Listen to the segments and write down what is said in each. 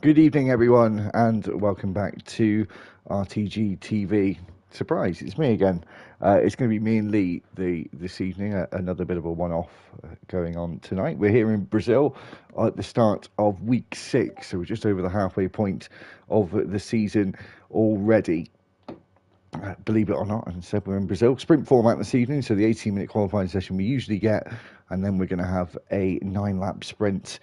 Good evening, everyone, and welcome back to RTG TV. Surprise, it's me again. It's going to be me and Lee this evening, another bit of a one-off going on tonight. We're here in Brazil at the start of week 6, so we're just over the halfway point of the season already. Believe it or not, and said we're in Brazil. Sprint format this evening, so the 18-minute qualifying session we usually get, and then we're going to have a 9-lap sprint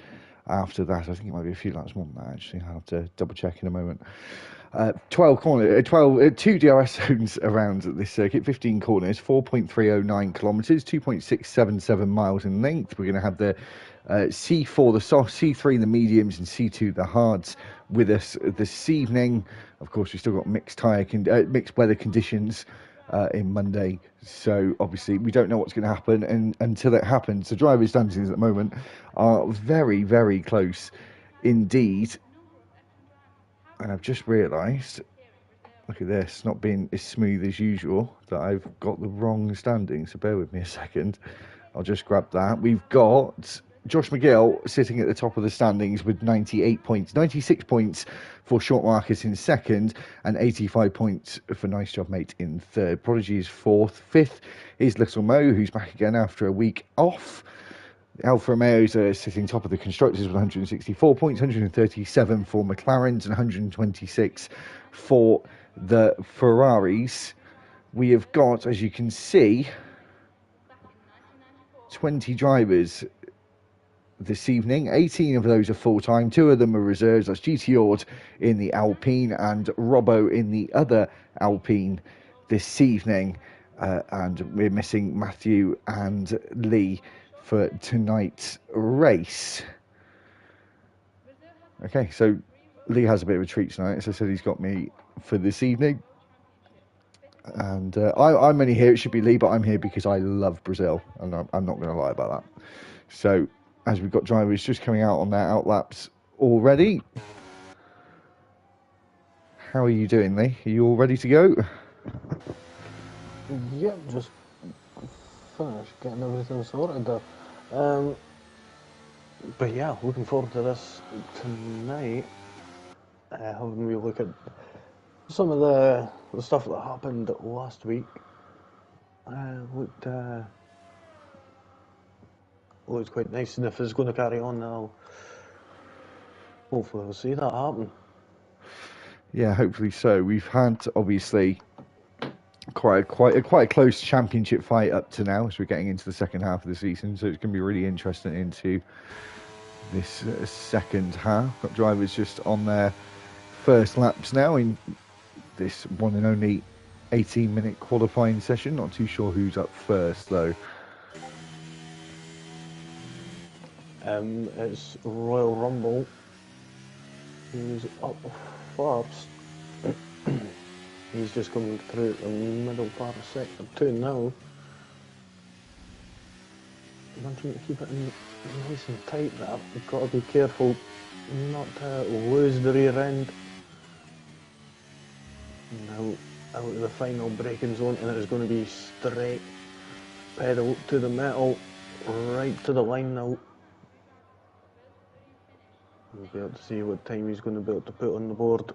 after that. I think it might be a few laps more than that, actually. I'll have to double check in a moment. 2 DRS zones around this circuit, 15 corners, 4.309 kilometres, 2.677 miles in length. We're going to have the C4, the soft, C3, the mediums, and C2, the hards, with us this evening. Of course, we've still got mixed weather conditions in Monday, so obviously we don't know what's going to happen, and until it happens, the drivers' standings at the moment are very, very close indeed. And I've just realised, look at this, not being as smooth as usual, that I've got the wrong standing, so bear with me a second. I'll just grab that. We've got Josh McGill sitting at the top of the standings with 98 points, 96 points for Short Marcus in second, and 85 points for Nice Job Mate in third. Prodigy is fourth. Fifth is Little Mo, who's back again after a week off. Alfa Romeos are sitting top of the constructors with 164 points, 137 for McLarens, and 126 for the Ferraris. We have got, as you can see, 20 drivers this evening. 18 of those are full-time, 2 of them are reserves. That's GT Ord in the Alpine and Robbo in the other Alpine this evening. And we're missing Matthew and Lee for tonight's race. Okay, so Lee has a bit of a treat tonight. As I said, he's got me for this evening. And I'm only here, it should be Lee, but I'm here because I love Brazil, and I'm not going to lie about that. So, as we've got drivers just coming out on their outlaps already. How are you doing, Lee? Are you all ready to go? Yep, just finished getting everything sorted there. But yeah, looking forward to this tonight. Having we look at some of the stuff that happened last week. Looked quite nice, and if it's going to carry on now, hopefully we'll see that happen. Yeah, hopefully so. We've had obviously quite a close championship fight up to now as we're getting into the second half of the season, so it's going to be really interesting into this second half. Got drivers just on their first laps now in this one and only 18-minute qualifying session. Not too sure who's up first though. It's Royal Rumble, who's up first. He's just coming through the middle part of sector 2 now. Wanting to keep it in nice and tight there. We've got to be careful not to lose the rear end. Now out of the final braking zone, and it's going to be straight pedal to the metal, right to the line now. We'll be able to see what time he's going to be able to put on the board.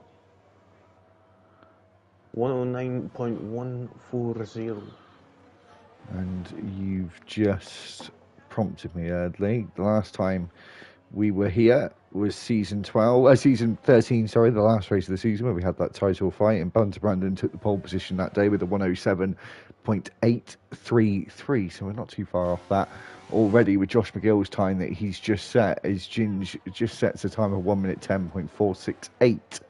109.140. And you've just prompted me, Lee. The last time we were here was season 13, sorry, the last race of the season where we had that title fight, and Bunter Brandon took the pole position that day with a 107.833, so we're not too far off that already with Josh McGill's time that he's just set. As Ginge just sets a time of 1 minute 10.468.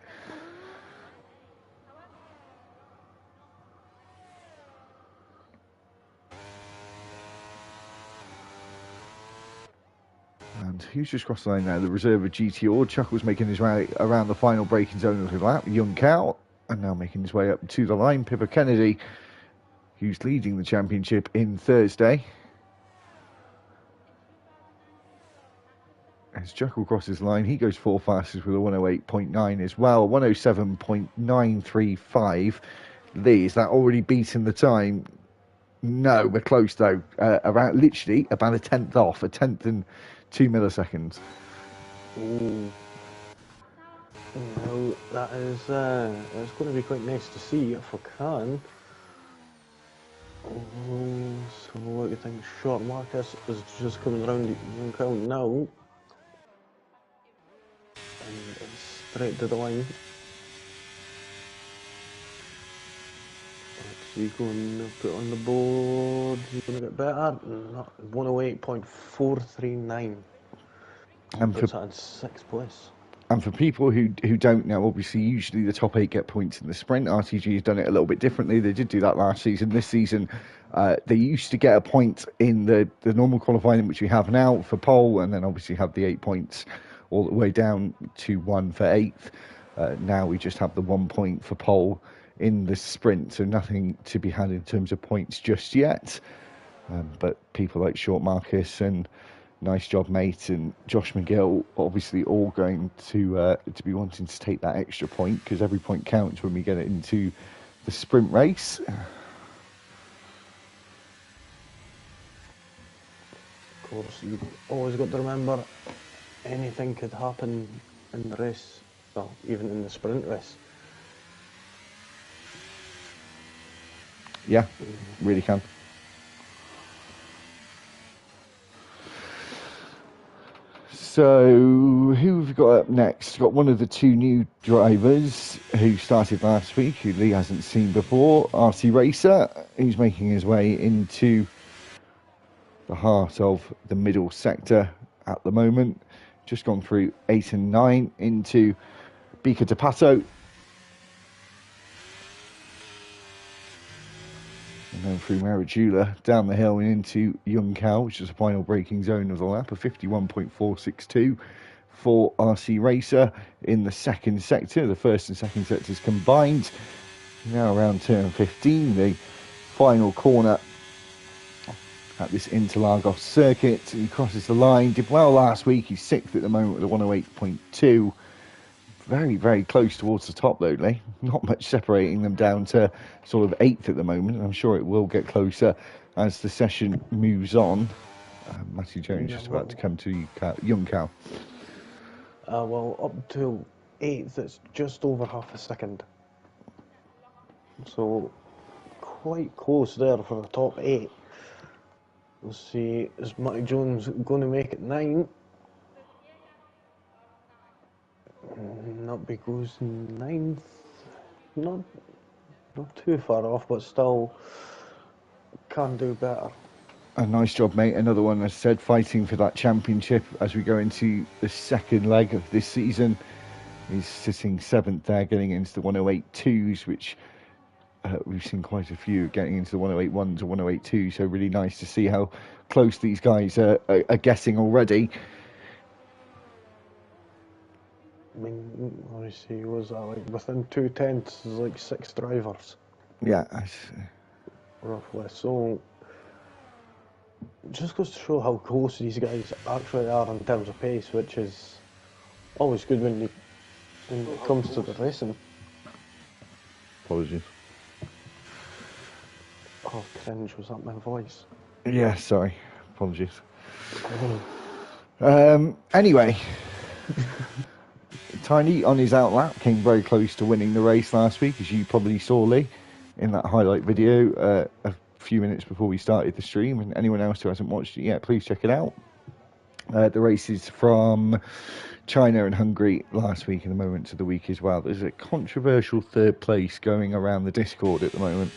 And who's just crossed the line now? The reserve of GT Ord. Chuckles making his way around the final braking zone of the lap. Young Cow, and now making his way up to the line. Pippa Kennedy, who's leading the championship in Thursday. As Chuckle crosses the line, he goes 4 fastest with a 108.9 as well. 107.935. Lee, is that already beaten the time? No, we're close though. Around literally about a tenth off, a tenth and 2 milliseconds. Ooh. Now that is it's going to be quite nice to see if I can. So what do you think? Short Marcus is just coming around the count now, and it's straight to the line. What's he going to put on the board? Is he going to get better? Not 108.439. And puts that in 6th place. And for people who don't know, obviously, usually the top 8 get points in the sprint. RTG has done it a little bit differently. They did do that last season. This season, they used to get a point in the normal qualifying, which we have now for pole, and then obviously have the 8 points all the way down to 1 for 8th. Now we just have the 1 point for pole in the sprint, so nothing to be had in terms of points just yet. But people like Short Marcus and Nice Job Mate and Josh McGill obviously all going to be wanting to take that extra point, because every point counts when we get it into the sprint race. Of course, you've always got to remember anything could happen in the race, well, even in the sprint race. Yeah, really can. So, who have we got up next? We've got one of the 2 new drivers who started last week, who Lee hasn't seen before, RC Racer, who's making his way into the heart of the middle sector at the moment. Just gone through 8 and 9 into Beaker de Pato. And then through Maradula, down the hill and into Young Cow, which is the final braking zone of the lap, of 51.462 for RC Racer in the second sector. The first and second sectors combined. Now around turn 15, the final corner at this Interlagos circuit. He crosses the line, did well last week. He's 6th at the moment with a 108.2. Very, very close towards the top, though, Lee. Not much separating them down to sort of 8th at the moment. I'm sure it will get closer as the session moves on. Matthew Jones just about to come to Young Cow. Well, up to 8th, it's just over half a second. So, quite close there for the top 8. We'll see, is Matty Jones going to make it 9? Nutby goes 9th. Not too far off, but still can do better. A nice job, mate. Another one, as I said, fighting for that championship as we go into the second leg of this season. He's sitting 7th there, getting into the 108.2s, which we've seen quite a few getting into the 108.1s or 108.2s. So really nice to see how close these guys are getting already. I mean, obviously, was that like within 2/10 is like 6 drivers? Yeah. Roughly. So, just goes to show how close these guys actually are in terms of pace, which is always good when it comes to the racing. Apologies. Oh, cringe, was that my voice? Yeah, sorry. Apologies. Anyway. Tiny, on his outlap, came very close to winning the race last week, as you probably saw, Lee, in that highlight video a few minutes before we started the stream. And anyone else who hasn't watched it yet, please check it out. The races from China and Hungary last week and the moments of the week as well. There's a controversial 3rd place going around the Discord at the moment.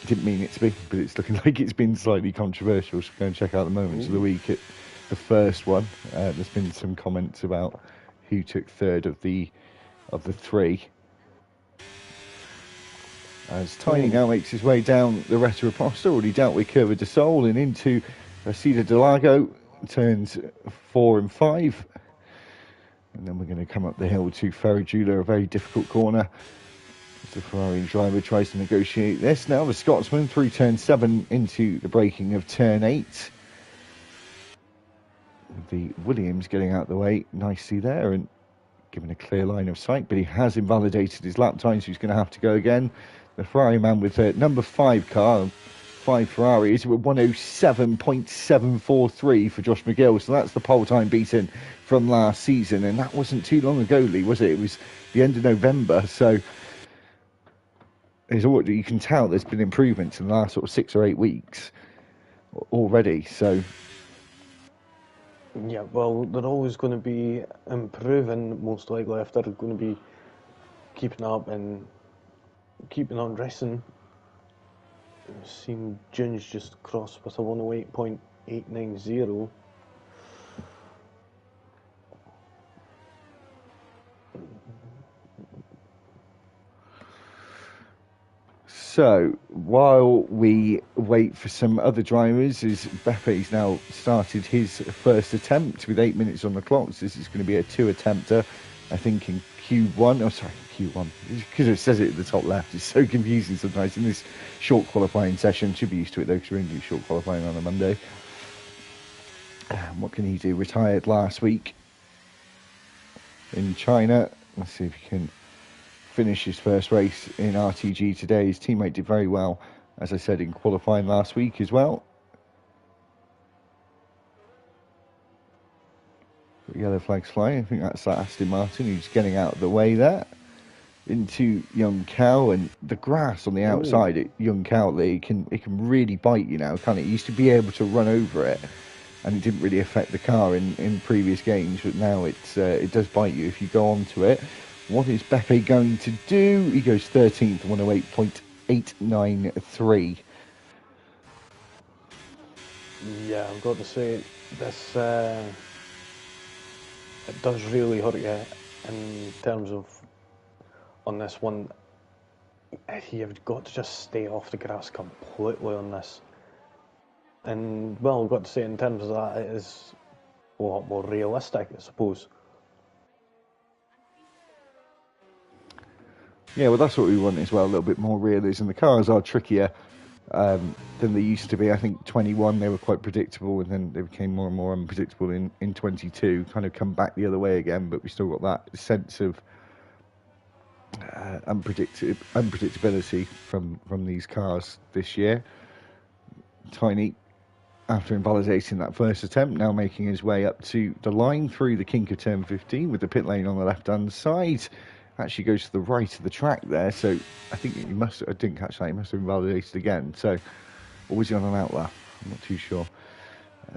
Didn't mean it to be, but it's looking like it's been slightly controversial. So go and check out the moments of the week at the first one. There's been some comments about who took 3rd of the 3. As Tiny now makes his way down the Reta Aposta, already dealt with Curva de Sol and into Cida de Lago, turns 4 and 5. And then we're going to come up the hill to Ferragula, a very difficult corner. As the Ferrari driver tries to negotiate this. Now the Scotsman through turn 7 into the braking of turn 8. The Williams getting out of the way nicely there and given a clear line of sight, but he has invalidated his lap time, so he's going to have to go again. The Ferrari man with number 5 car 5 Ferrari is 107.743 for Josh McGill. So that's the pole time beaten from last season. And that wasn't too long ago, Lee, was it? It was the end of November. So you can tell there's been improvements in the last sort of 6 or 8 weeks already. So yeah, well, they're always going to be improving, most likely, if they're going to be keeping up and keeping on racing. I've seen June's just crossed with a 108.890. So, while we wait for some other drivers, as Beppé's now started his first attempt with 8 minutes on the clock. So this is going to be a 2-attempter, I think, in Q1. Oh, sorry, Q1. Because it says it at the top left. It's so confusing sometimes in this short qualifying session. Should be used to it, though, because we're going to do short qualifying on a Monday. What can he do? Retired last week in China. Let's see if he can finish his first race in RTG today. His teammate did very well, as I said, in qualifying last week as well. Yellow flags flying. I think that's Aston Martin who's getting out of the way there. Into Young Cow, and the grass on the outside at Young Cow, it can really bite you now, can't it? You used to be able to run over it, and it didn't really affect the car in previous games, but now it does bite you if you go onto it. What is Beppe going to do? He goes 13th, 108.893. Yeah, I've got to say, this it does really hurt you in terms of, on this one, you've got to just stay off the grass completely on this. And, well, I've got to say, in terms of that, it is a lot more realistic, I suppose. Yeah, well, that's what we want as well, a little bit more realism. The cars are trickier than they used to be. I think 21, they were quite predictable, and then they became more and more unpredictable in 22, kind of come back the other way again, but we still got that sense of unpredictability from these cars this year. Tiny, after invalidating that first attempt, now making his way up to the line through the kink of turn 15 with the pit lane on the left-hand side. Actually goes to the right of the track there, so I think I didn't catch that, he must have invalidated again. So, or was he on an outlaw? I'm not too sure.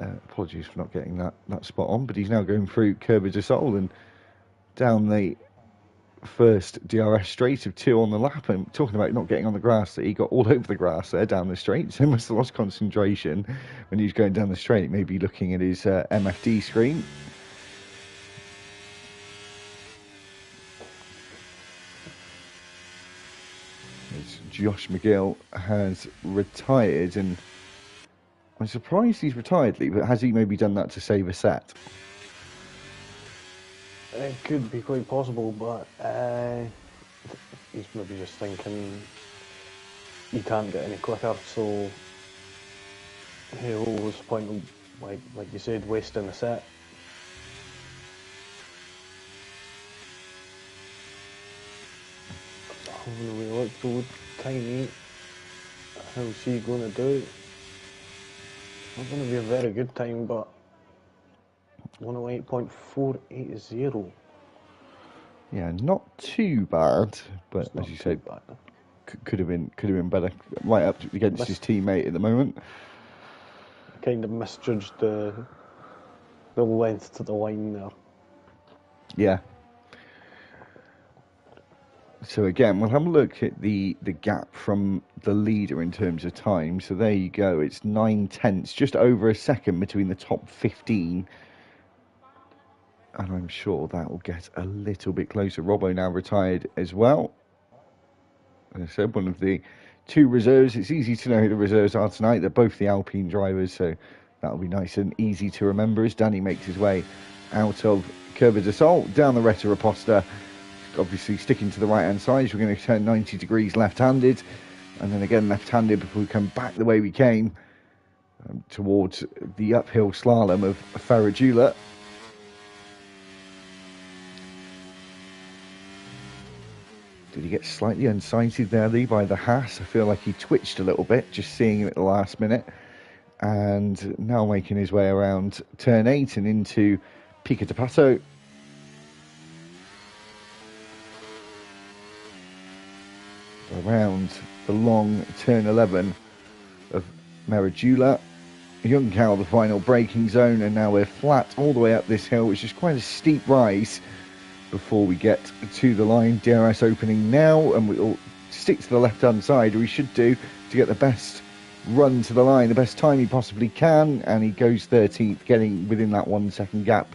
Apologies for not getting that spot on, but he's now going through Curva de Sol and down the first DRS straight of 2 on the lap. And talking about not getting on the grass, he got all over the grass there down the straight, so he must have lost concentration when he was going down the straight, maybe looking at his MFD screen. Josh McGill has retired, and I'm surprised he's retired, Lee, but has he maybe done that to save a set? It could be quite possible, but he's maybe just thinking he can't get any quicker, so he'll was point of, like you said, wasting a set. Having a wee look to Tiny, how's he going to do? Not going to be a very good time, but 108.480. Yeah, not too bad, but as you said, could have been better. Right up against his teammate at the moment. Kind of misjudged the length to the line there. Yeah. So again, we'll have a look at the gap from the leader in terms of time. So there you go. It's 9/10, just over a second between the top 15. And I'm sure that will get a little bit closer. Robbo now retired as well. As I said, one of the 2 reserves. It's easy to know who the reserves are tonight. They're both the Alpine drivers, so that'll be nice and easy to remember as Danny makes his way out of Curva de Sol, down the Retta Reposta. Obviously sticking to the right hand side, so we're going to turn 90 degrees left handed, and then again left handed before we come back the way we came towards the uphill slalom of Farajula. Did he gets slightly unsighted there, Lee, by the Haas. I feel like he twitched a little bit, just seeing him at the last minute. And now making his way around turn 8 and into Pico de Pato. Around the long turn 11 of Meridula. Young Cow, the final braking zone, and now we're flat all the way up this hill, which is quite a steep rise before we get to the line. DRS opening now, and we'll stick to the left-hand side, or we should do, to get the best run to the line, the best time he possibly can, and he goes 13th, getting within that 1 second gap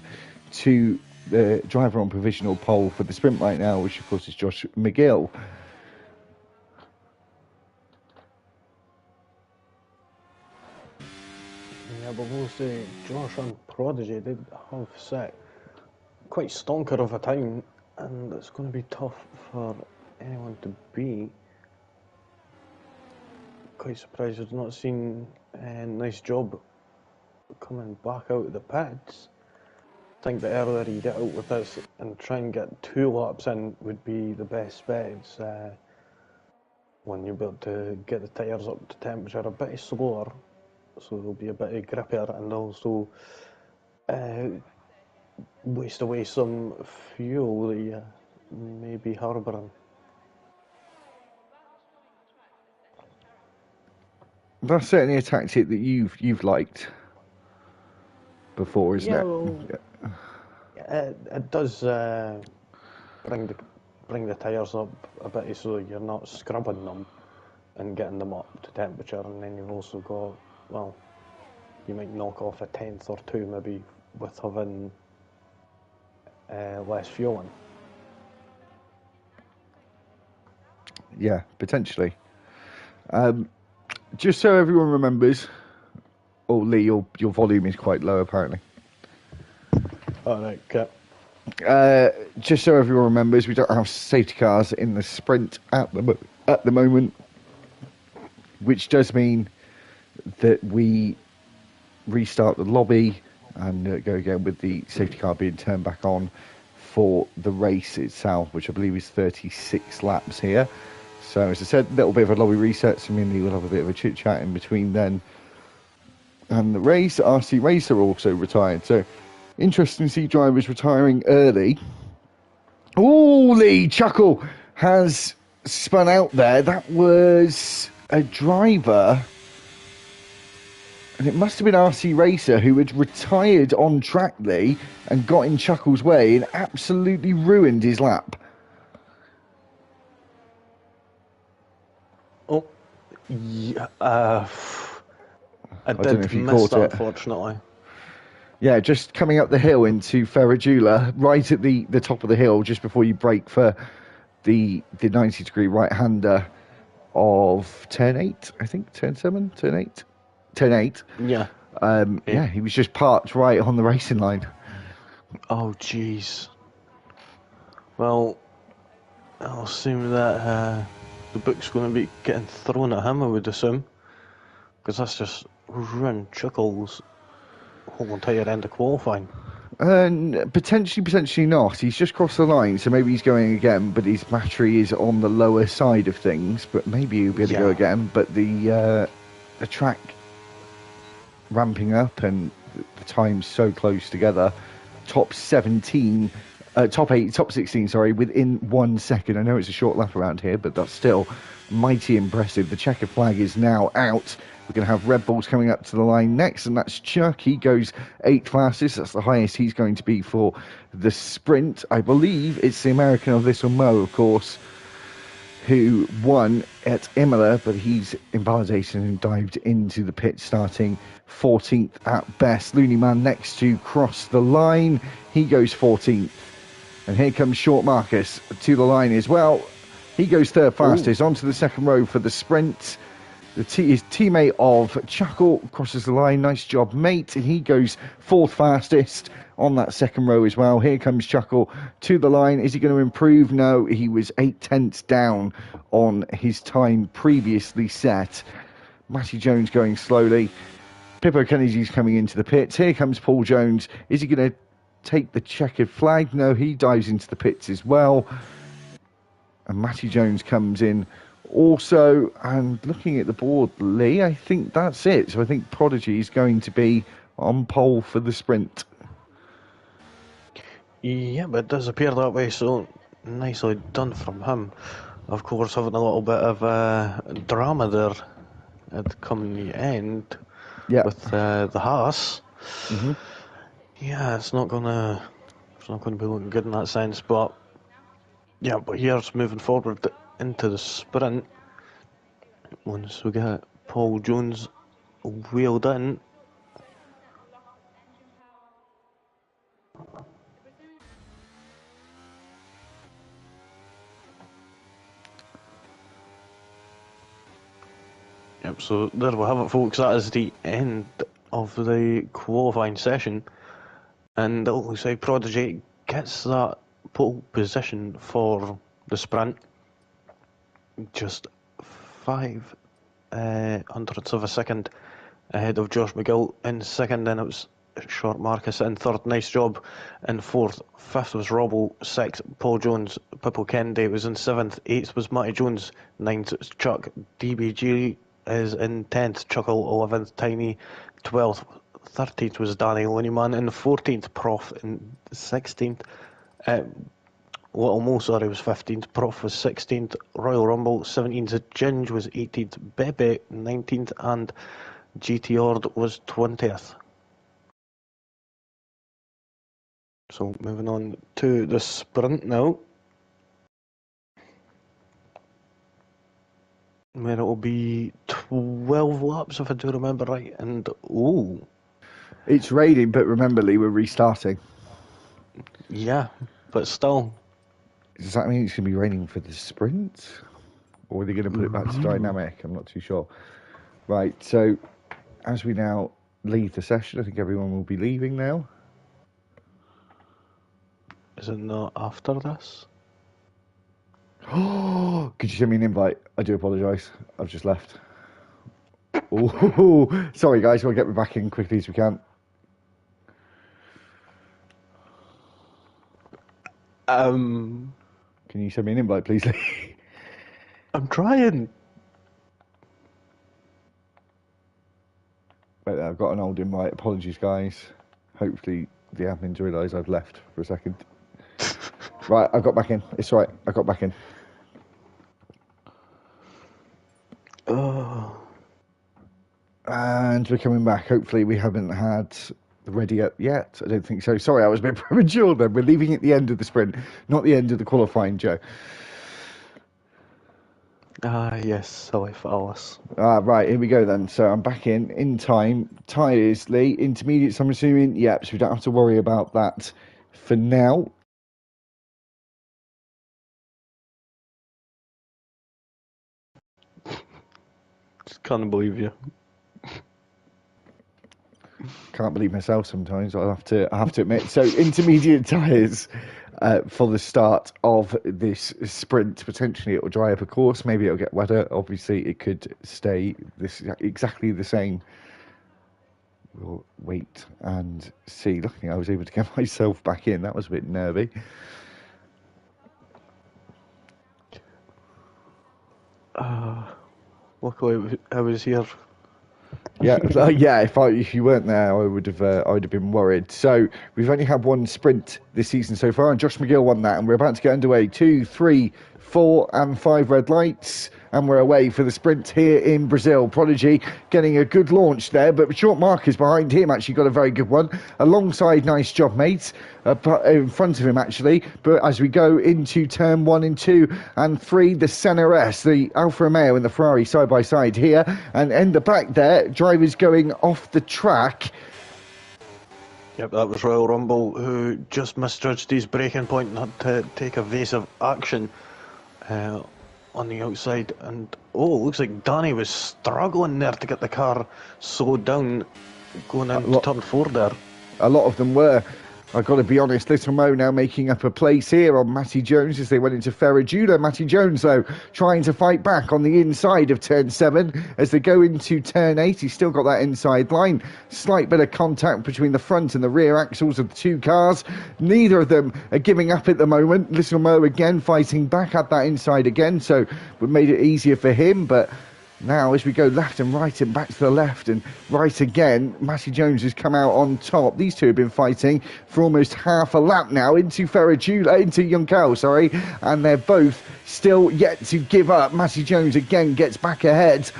to the driver on provisional pole for the sprint right now, which of course is Josh McGill. Yeah, but we'll say Josh and Prodigy did have set quite stonker of a time, and it's going to be tough for anyone to beat. Quite surprised I've not seen a nice job coming back out of the pits. I think the earlier you get out with this and try and get 2 laps in would be the best bets. When you're able to get the tyres up to temperature a bit slower, so they'll be a bit grippier, and also waste away some fuel that you may be harbouring. That's certainly a tactic that you've liked before, isn't it? Well, it does bring the tyres up a bit, so you're not scrubbing them and getting them up to temperature, and then you've also got, well, you might knock off a 10th or 2 maybe with having less fuel in. Yeah, potentially. Just so everyone remembers, oh Lee, your volume is quite low apparently. Alright, okay. Just so everyone remembers, we don't have safety cars in the sprint at the moment, which does mean that we restart the lobby and go again with the safety car being turned back on for the race itself, which I believe is 36 laps here. So as I said, a little bit of a lobby reset, so me and Lee will have a bit of a chit chat in between then and the race. RC Racer also retired, so interesting to see drivers retiring early. Oh, Lee, Chuckle has spun out there. That was a driver, and it must have been RC Racer, who had retired on track, Lee, and got in Chuckle's way and absolutely ruined his lap. Oh, yeah, I don't know if you caught it. Unfortunately. Yeah, just coming up the hill into Ferradula, right at the top of the hill, just before you brake for the 90-degree right-hander of turn 8, I think, turn 7, turn 8? Turn 8. Yeah. Yeah, he was just parked right on the racing line. Oh, jeez. Well, I'll assume that the book's going to be getting thrown at him, I would assume. Because that's just ruined Chuckle's whole entire end of qualifying. Potentially not. He's just crossed the line, so maybe he's going again, but his battery is on the lower side of things, but maybe he'll be able to go again. But the track ramping up and the time's so close together. Top 16, sorry, within 1 second. I know it's a short lap around here, but that's still mighty impressive. The checkered flag is now out. We're going to have Red Bulls coming up to the line next, and that's Chuck. He goes 8th fastest. That's the highest he's going to be for the sprint. I believe it's the American of this, or Mo, of course, who won at Imola, but he's invalidated and dived into the pit, starting 14th at best. Looney Man next to cross the line. He goes 14th. And here comes Short Marcus to the line as well. He goes 3rd fastest. Onto the second row for the sprint. His teammate of Chuckle crosses the line. Nice job, mate. And he goes 4th fastest on that second row as well. Here comes Chuckle to the line. Is he going to improve? No, he was 8/10 down on his time previously set. Matty Jones going slowly. Pippo Kennedy's coming into the pits. Here comes Paul Jones. Is he going to take the checkered flag? No, he dives into the pits as well. And Matty Jones comes in also. And looking at the board, Lee, I think that's it. So I think Prodigy is going to be on pole for the sprint. Yeah, but it does appear that way, so nicely done from him. Of course, having a little bit of drama there at coming the end with the Haas. Yeah, it's not gonna be looking good in that sense, but yeah, but here's moving forward into the sprint. Once we get Paul Jones wheeled in. Yep, so there we have it, folks. That is the end of the qualifying session. And it looks like Prodigy gets that pole position for the sprint. Just 5 hundredths of a second ahead of Josh McGill in second. Then it was Short Marcus in third. Nice job in fourth. Fifth was Robble. Sixth, Paul Jones. Pippo Kennedy was in seventh. Eighth was Matty Jones. Ninth was Chuck. DBG is in 10th, Chuckle 11th, Tiny 12th, 13th was Danny Loneyman, and 14th Prof in 16th. Little Mo, sorry, was 15th, Prof was 16th, Royal Rumble 17th, Ginge was 18th, Bebe 19th, and GT Ord was 20th. So moving on to the sprint now, where it will be 12 laps if I do remember right, and it's raining, but remember, Lee, we're restarting. Yeah, but still. Does that mean it's going to be raining for the sprint? Or are they going to put it back to dynamic? I'm not too sure. Right, so as we now leave the session, I think everyone will be leaving now. Is it not after this? Oh, could you send me an invite? I do apologise. I've just left. Oh, sorry guys, we'll get me back in quickly as we can. Can you send me an invite, please, Lee? I'm trying. Right there, I've got an old invite. Apologies, guys. Hopefully the admins realise I've left for a second. Right, I got back in. It's all right. I got back in. Oh. And we're coming back. Hopefully we haven't had the ready up yet. I don't think so. Sorry, I was a bit premature then. We're leaving at the end of the sprint, not the end of the qualifying, Joe. Yes, silly Alice. Right, here we go then. So I'm back in time. Tyres, Lee, intermediates, I'm assuming. Yep, so we don't have to worry about that for now. Just can't believe you. Can't believe myself sometimes. I have to admit. So intermediate tyres for the start of this sprint. Potentially it will dry up a course. Maybe it'll get wetter. Obviously it could stay exactly the same. We'll wait and see. Luckily I was able to get myself back in. That was a bit nervy. Luckily I was here. Yeah, if you weren't there, I would have been worried. So we've only had one sprint this season so far, and Josh McGill won that, and we're about to get underway. 2, 3, 4, and 5 red lights, and we're away for the sprint here in Brazil. Prodigy getting a good launch there, but Short Marcus behind him actually got a very good one. Alongside, nice job, mates, in front of him actually. But as we go into turn 1 and 2 and 3, the Senna S, the Alfa Romeo and the Ferrari side by side here, and in the back there, drivers going off the track. Yep, that was Royal Rumble, who just misjudged his braking point and had to take evasive action on the outside. And it looks like Danny was struggling there to get the car slowed down going into turn 4 there. A lot of them were. I've got to be honest, Little Mo now making up a place here on Matty Jones as they went into Ferrajudo. Matty Jones, though, trying to fight back on the inside of turn 7 as they go into turn 8. He's still got that inside line. Slight bit of contact between the front and the rear axles of the two cars. Neither of them are giving up at the moment. Little Mo again fighting back at that inside again, so we made it easier for him, but now, as we go left and right and back to the left and right again, Matty Jones has come out on top. These two have been fighting for almost half a lap now into Junkel, sorry, and they're both still yet to give up. Matty Jones again gets back ahead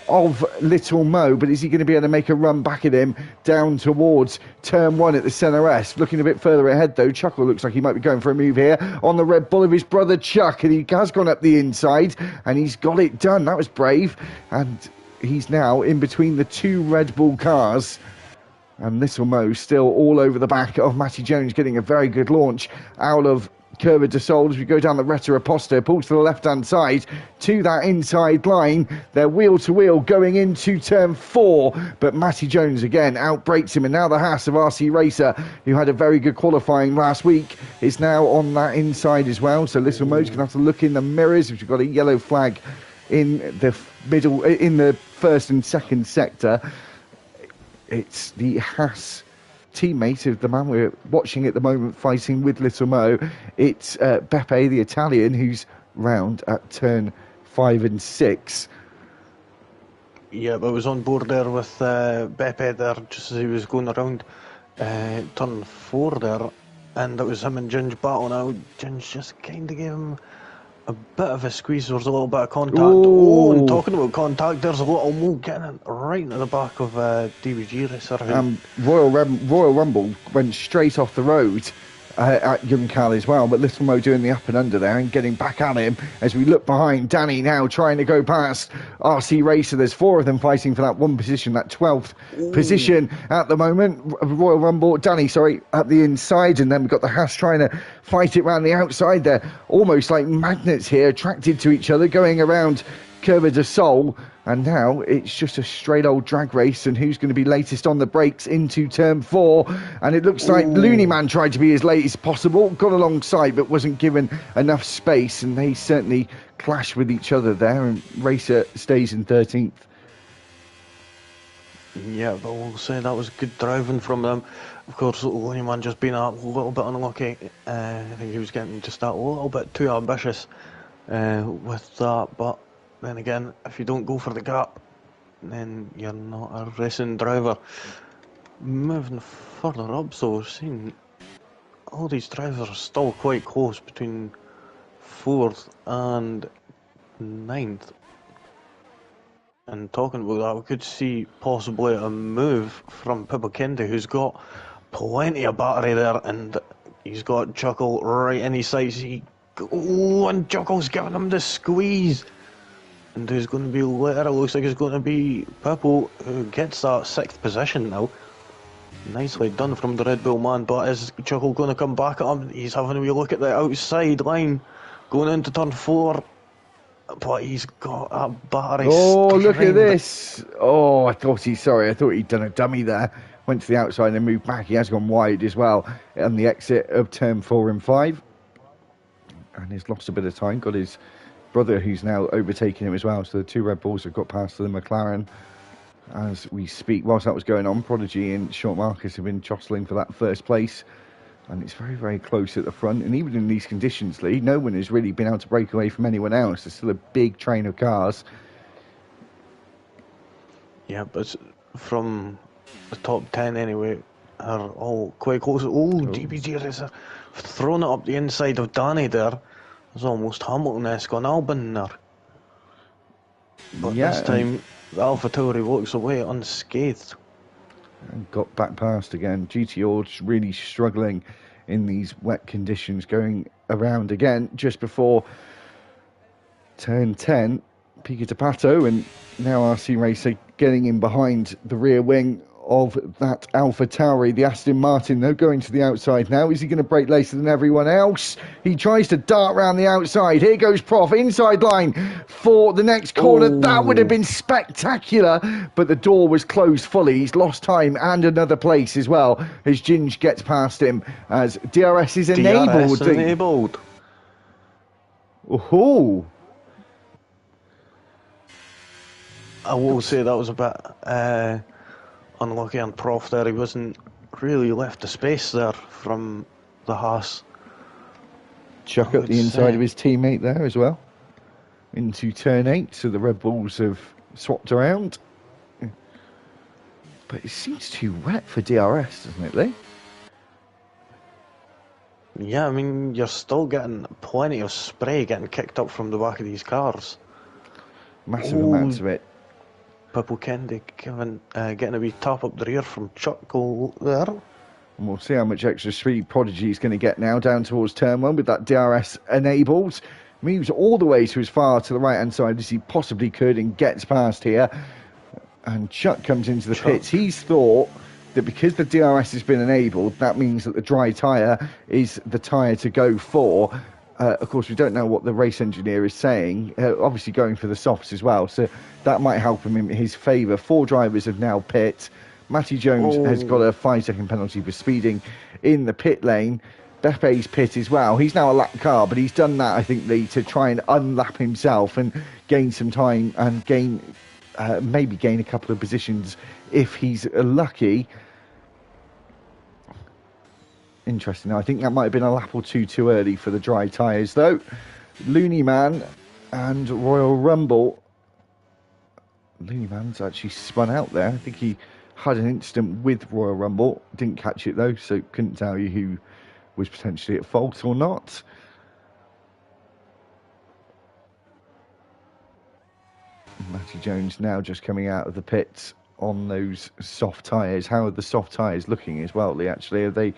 of Little Mo, but is he going to be able to make a run back at him down towards turn 1 at the centre S? Looking a bit further ahead though, Chuckle looks like he might be going for a move here on the Red Bull of his brother Chuck, and he has gone up the inside and he's got it done. That was brave, and he's now in between the two Red Bull cars, and Little Mo still all over the back of Matty Jones, getting a very good launch out of Curva de Sol as we go down the Retta Aposta, pulls to the left-hand side to that inside line. They're wheel-to-wheel going into turn 4, but Matty Jones again outbreaks him, and now the Haas of RC Racer, who had a very good qualifying last week, is now on that inside as well. So Little Mo's going to have to look in the mirrors, which we've got a yellow flag in the middle, in the first and second sector. It's the Haas teammate of the man we're watching at the moment fighting with Little Mo. It's Beppe, the Italian, who's round at turn 5 and 6. Yeah, I was on board there with Beppe there just as he was going around turn 4 there, and it was him and Ginge battle now. Ginge just kind of gave him a bit of a squeeze. There was a little bit of contact. Oh, and talking about contact, there's a Little Mo getting it right into the back of DBG Racer. Royal Rumble went straight off the road at Young Cal as well, but Little Mo doing the up and under there and getting back at him as we look behind. Danny now trying to go past RC Racer. There's 4 of them fighting for that one position, that 12th position at the moment. Royal Rumble, Danny, sorry, at the inside, and then we've got the Haas trying to fight it around the outside. They're almost like magnets here, attracted to each other, going around Curva de Sol, and now it's just a straight old drag race, and who's going to be latest on the brakes into turn 4. And it looks like Looney Man tried to be as late as possible, got alongside but wasn't given enough space, and they certainly clash with each other there, and Racer stays in 13th. Yeah, but we'll say that was good driving from them. Of course, Looney Man just being a little bit unlucky. I think he was getting just a little bit too ambitious with that, but then again, if you don't go for the gap, then you're not a racing driver. Moving further up, so we're seeing all these drivers are still quite close between 4th and 9th. And talking about that, we could see possibly a move from Pippa Kendi, who's got plenty of battery there, and he's got Chuckle right in his sights. And Chuckle's giving him the squeeze. And who's going to be later? It looks like it's going to be Pippo, who gets that 6th position now. Nicely done from the Red Bull man, but is Chuckle going to come back at him? He's having a wee look at the outside line, going into turn 4. But he's got that battery. Oh, look at this. Oh, I thought he'd done a dummy there. Went to the outside and moved back. He has gone wide as well on the exit of turn 4 and 5. And he's lost a bit of time. Got his brother who's now overtaking him as well. So the 2 Red Bulls have got past the McLaren as we speak. Whilst that was going on, Prodigy and Short Marcus have been jostling for that 1st place. And it's very, very close at the front. And even in these conditions, Lee, no one has really been able to break away from anyone else. There's still a big train of cars. Yeah, but from the top 10 anyway, are all quite close. DBG Racer throwing it up the inside of Danny there. There's almost Hamilton-esque on Albon there. But this time, the Alpha Tauri walks away unscathed. And got back past again. GTO's really struggling in these wet conditions, going around again just before turn 10. Pica de Pato, and now RC Racer getting in behind the rear wing of that Alpha Tauri. The Aston Martin, though, going to the outside now. Is he going to break later than everyone else? He tries to dart round the outside. Here goes Prof, inside line for the next corner. Oh. That would have been spectacular, but the door was closed fully. He's lost time and another place as well as Ginge gets past him as DRS is enabled. DRS enabled. Oh. I will say that was a bit unlucky on Prof there. He wasn't really left the space there from the Haas. Chuck up the inside of his teammate there as well. Into turn 8, so the Red Bulls have swapped around. But it seems too wet for DRS, doesn't it, Lee? Yeah, I mean, you're still getting plenty of spray getting kicked up from the back of these cars. Massive amounts of it. Purple Candy getting a wee tap up the rear from Chuckle there. And we'll see how much extra speed Prodigy is going to get now down towards turn 1 with that DRS enabled. Moves all the way to as far to the right-hand side as he possibly could and gets past here. And Chuck comes into the pits. He's thought that because the DRS has been enabled, that means that the dry tyre is the tyre to go for. Of course, we don't know what the race engineer is saying. Obviously going for the softs as well, so that might help him in his favour. 4 drivers have now pit. Matty Jones has got a 5-second penalty for speeding in the pit lane. Beppe's pit as well. He's now a lap car, but he's done that, I think, Lee, to try and unlap himself and gain some time and maybe gain a couple of positions if he's lucky. Interesting. I think that might have been a lap or two too early for the dry tyres, though. Looney Man and Royal Rumble. Looney Man's actually spun out there. I think he had an incident with Royal Rumble. Didn't catch it, though, so couldn't tell you who was potentially at fault or not. Matty Jones now just coming out of the pits on those soft tyres. How are the soft tyres looking as well, Lee, actually? Are they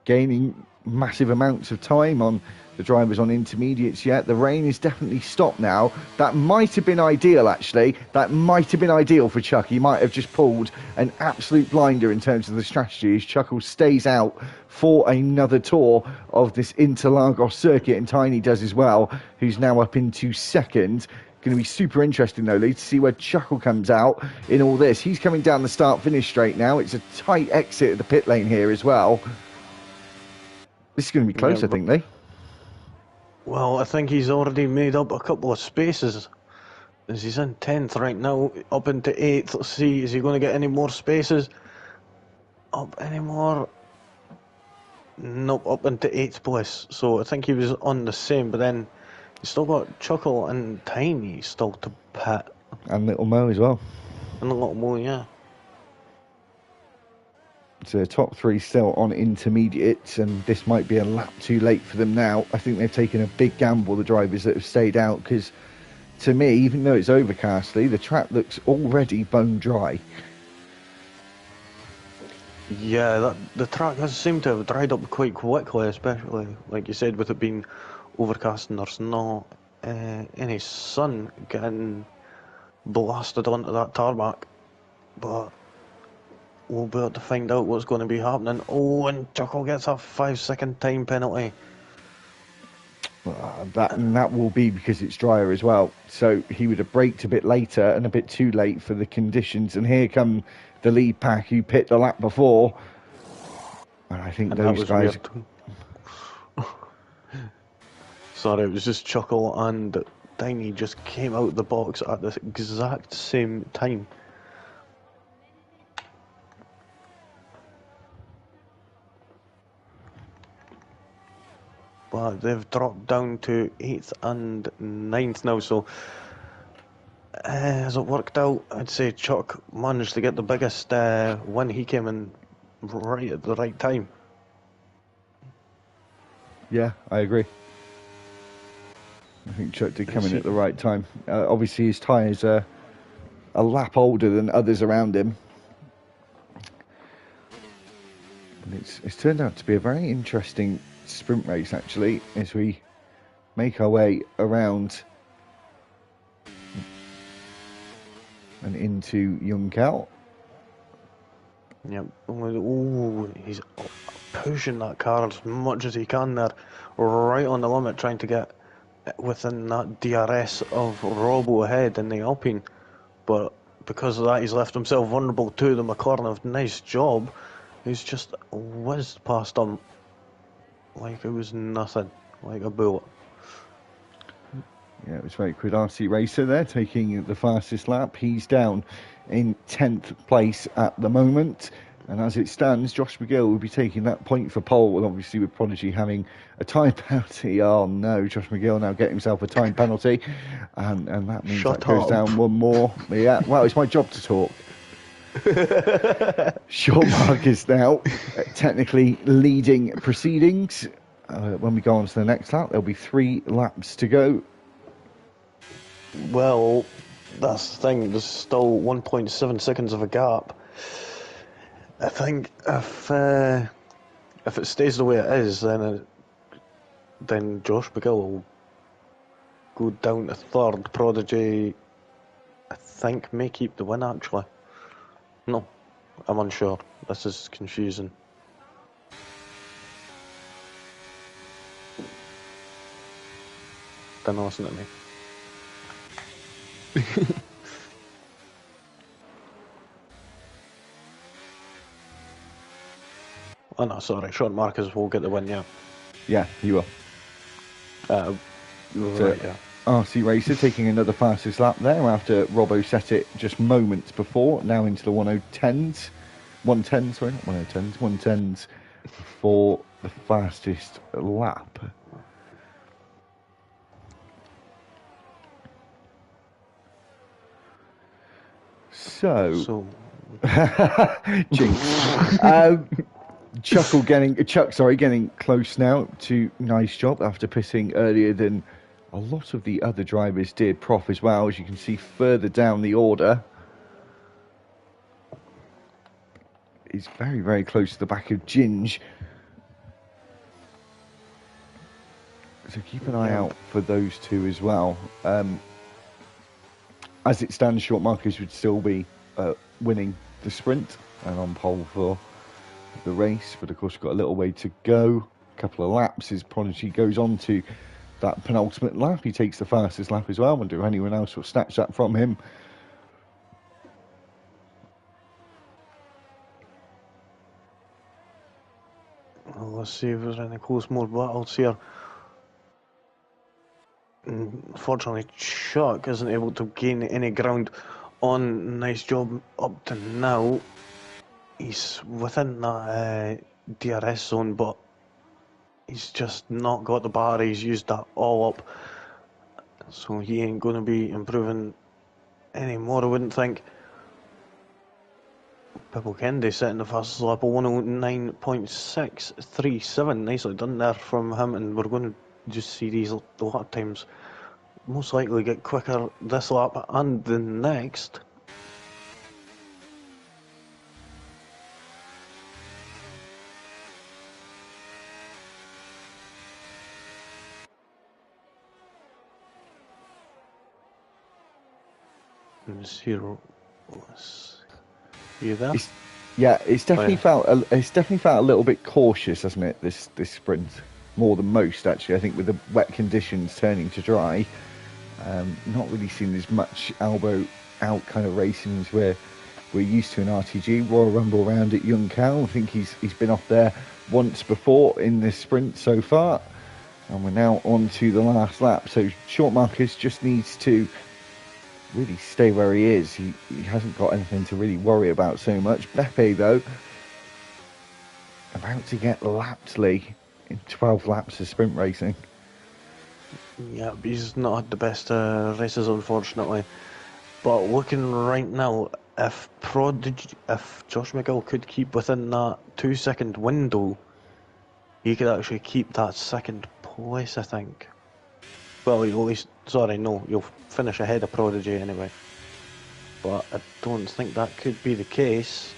gaining massive amounts of time on the drivers on intermediates yet? The rain is definitely stopped now. That might have been ideal, actually. That might have been ideal for Chuck. He might have just pulled an absolute blinder in terms of the strategy as Chuckle stays out for another tour of this Interlagos circuit, and Tiny does as well, who's now up into second. Going to be super interesting, though, Lee, to see where Chuckle comes out in all this. He's coming down the start-finish straight now. It's a tight exit of the pit lane here as well. This is going to be close, I think, Lee. Well, I think he's already made up a couple of spaces. As he's in 10th right now, up into 8th. Let's see, is he going to get any more spaces? Up any more? Nope, up into 8th place. So I think he was on the same, but then he's still got Chuckle and Tiny still to pit. And Little Mo as well. And a lot more, yeah. So top 3 still on intermediates, and this might be a lap too late for them now. I think they've taken a big gamble, the drivers that have stayed out, because to me, even though it's overcast, the track looks already bone dry. Yeah, the track has seemed to have dried up quite quickly, especially, like you said, with it being overcast and there's not any sun getting blasted onto that tarmac. But we'll be able to find out what's going to be happening. Oh, and Chuckle gets a 5-second time penalty. That will be because it's drier as well. So he would have braked a bit later and a bit too late for the conditions. And here come the lead pack who pit the lap before. And I think those guys... Sorry, it was just Chuckle and Tiny just came out of the box at the exact same time. But they've dropped down to 8th and 9th now, so as it worked out, I'd say Chuck managed to get the biggest win. He came in right at the right time. Yeah, I agree. I think Chuck did come in at the right time. Obviously, his tyres are a lap older than others around him. And it's turned out to be a very interesting sprint race, actually, as we make our way around and into Young Cal. Yep. Oh, he's pushing that car as much as he can there, right on the limit, trying to get within that DRS of Robbo ahead in the Alpine. But because of that, he's left himself vulnerable to the McLaren. Nice job. He's just whizzed past him like it was nothing, like a bullet. Yeah, it was very quick. RC Racer there taking the fastest lap. He's down in 10th place at the moment. And as it stands, Josh McGill will be taking that point for pole. And obviously with Prodigy having a time penalty. Oh no, Josh McGill now getting himself a time penalty. And that means Shut that goes up. down one more. Yeah, well, it's my job to talk. Short Marcus now technically leading proceedings. When we go on to the next lap, there'll be 3 laps to go. Well, that's the thing. There's still 1.7 seconds of a gap. I think if it stays the way it is, then Josh McGill will go down to 3rd. Prodigy, I think, may keep the win, actually. No, I'm unsure. This is confusing. Don't listen to me. Oh no, sorry, Sean Marcus will get the win, yeah. Yeah, he will. Right, yeah. RC Racer taking another fastest lap there after Robbo set it just moments before. Now into the 110s. 110, sorry, not 110s. 110s for the fastest lap. So. Jinx. Chuck getting close now to nice job after pissing earlier than a lot of the other drivers did. Prof as well, as you can see further down the order. He's very, very close to the back of Ginge. So keep an eye out for those two as well. As it stands, Short Marcus would still be winning the sprint and on pole for the race, but of course we've got a little way to go. A couple of laps as Prodigy goes on to that penultimate lap. He takes the fastest lap as well. I wonder if anyone else will snatch that from him. Well, let's see if there's any close more battles here. Unfortunately, Chuck isn't able to gain any ground on Nice Job up to now. He's within that DRS zone, but he's just not got the bar. He's used that all up, so he ain't going to be improving anymore, I wouldn't think. Pippo Kennedy setting the fastest lap of 109.637. Nicely done there from him, and we're going to just see these lap times most likely get quicker this lap and the next. Zero. You there? It's definitely felt a little bit cautious, hasn't it? This sprint more than most actually. I think with the wet conditions turning to dry, not really seen as much elbow out kind of racing as we're used to in RTG. Royal Rumble round at Young Cal. I think he's been off there once before in this sprint so far, and we're now on to the last lap. So Short Marcus just needs to really stay where he is. He hasn't got anything to really worry about so much. Beppe, though, about to get lapped, Lee, in 12 laps of sprint racing. Yeah, he's not had the best races, unfortunately. But looking right now, if Josh McGill could keep within that 2-second window, he could actually keep that second place, I think. Well, at least, sorry, no, you'll finish ahead of Prodigy anyway. But I don't think that could be the case.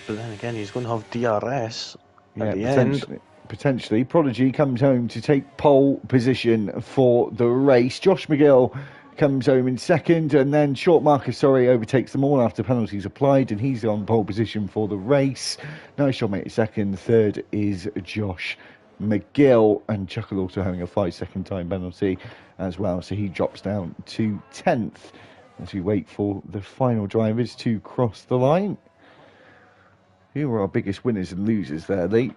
But then again, he's going to have DRS at the end. Potentially. Prodigy comes home to take pole position for the race. Josh McGill comes home in second, and then Short Marcus, sorry, overtakes them all after penalties applied, and he's on pole position for the race. Nice Shot Mate second. Third is Josh McGill, and Chuckle also having a 5-second time penalty as well, so he drops down to 10th as we wait for the final drivers to cross the line. Who are our biggest winners and losers there, Lee?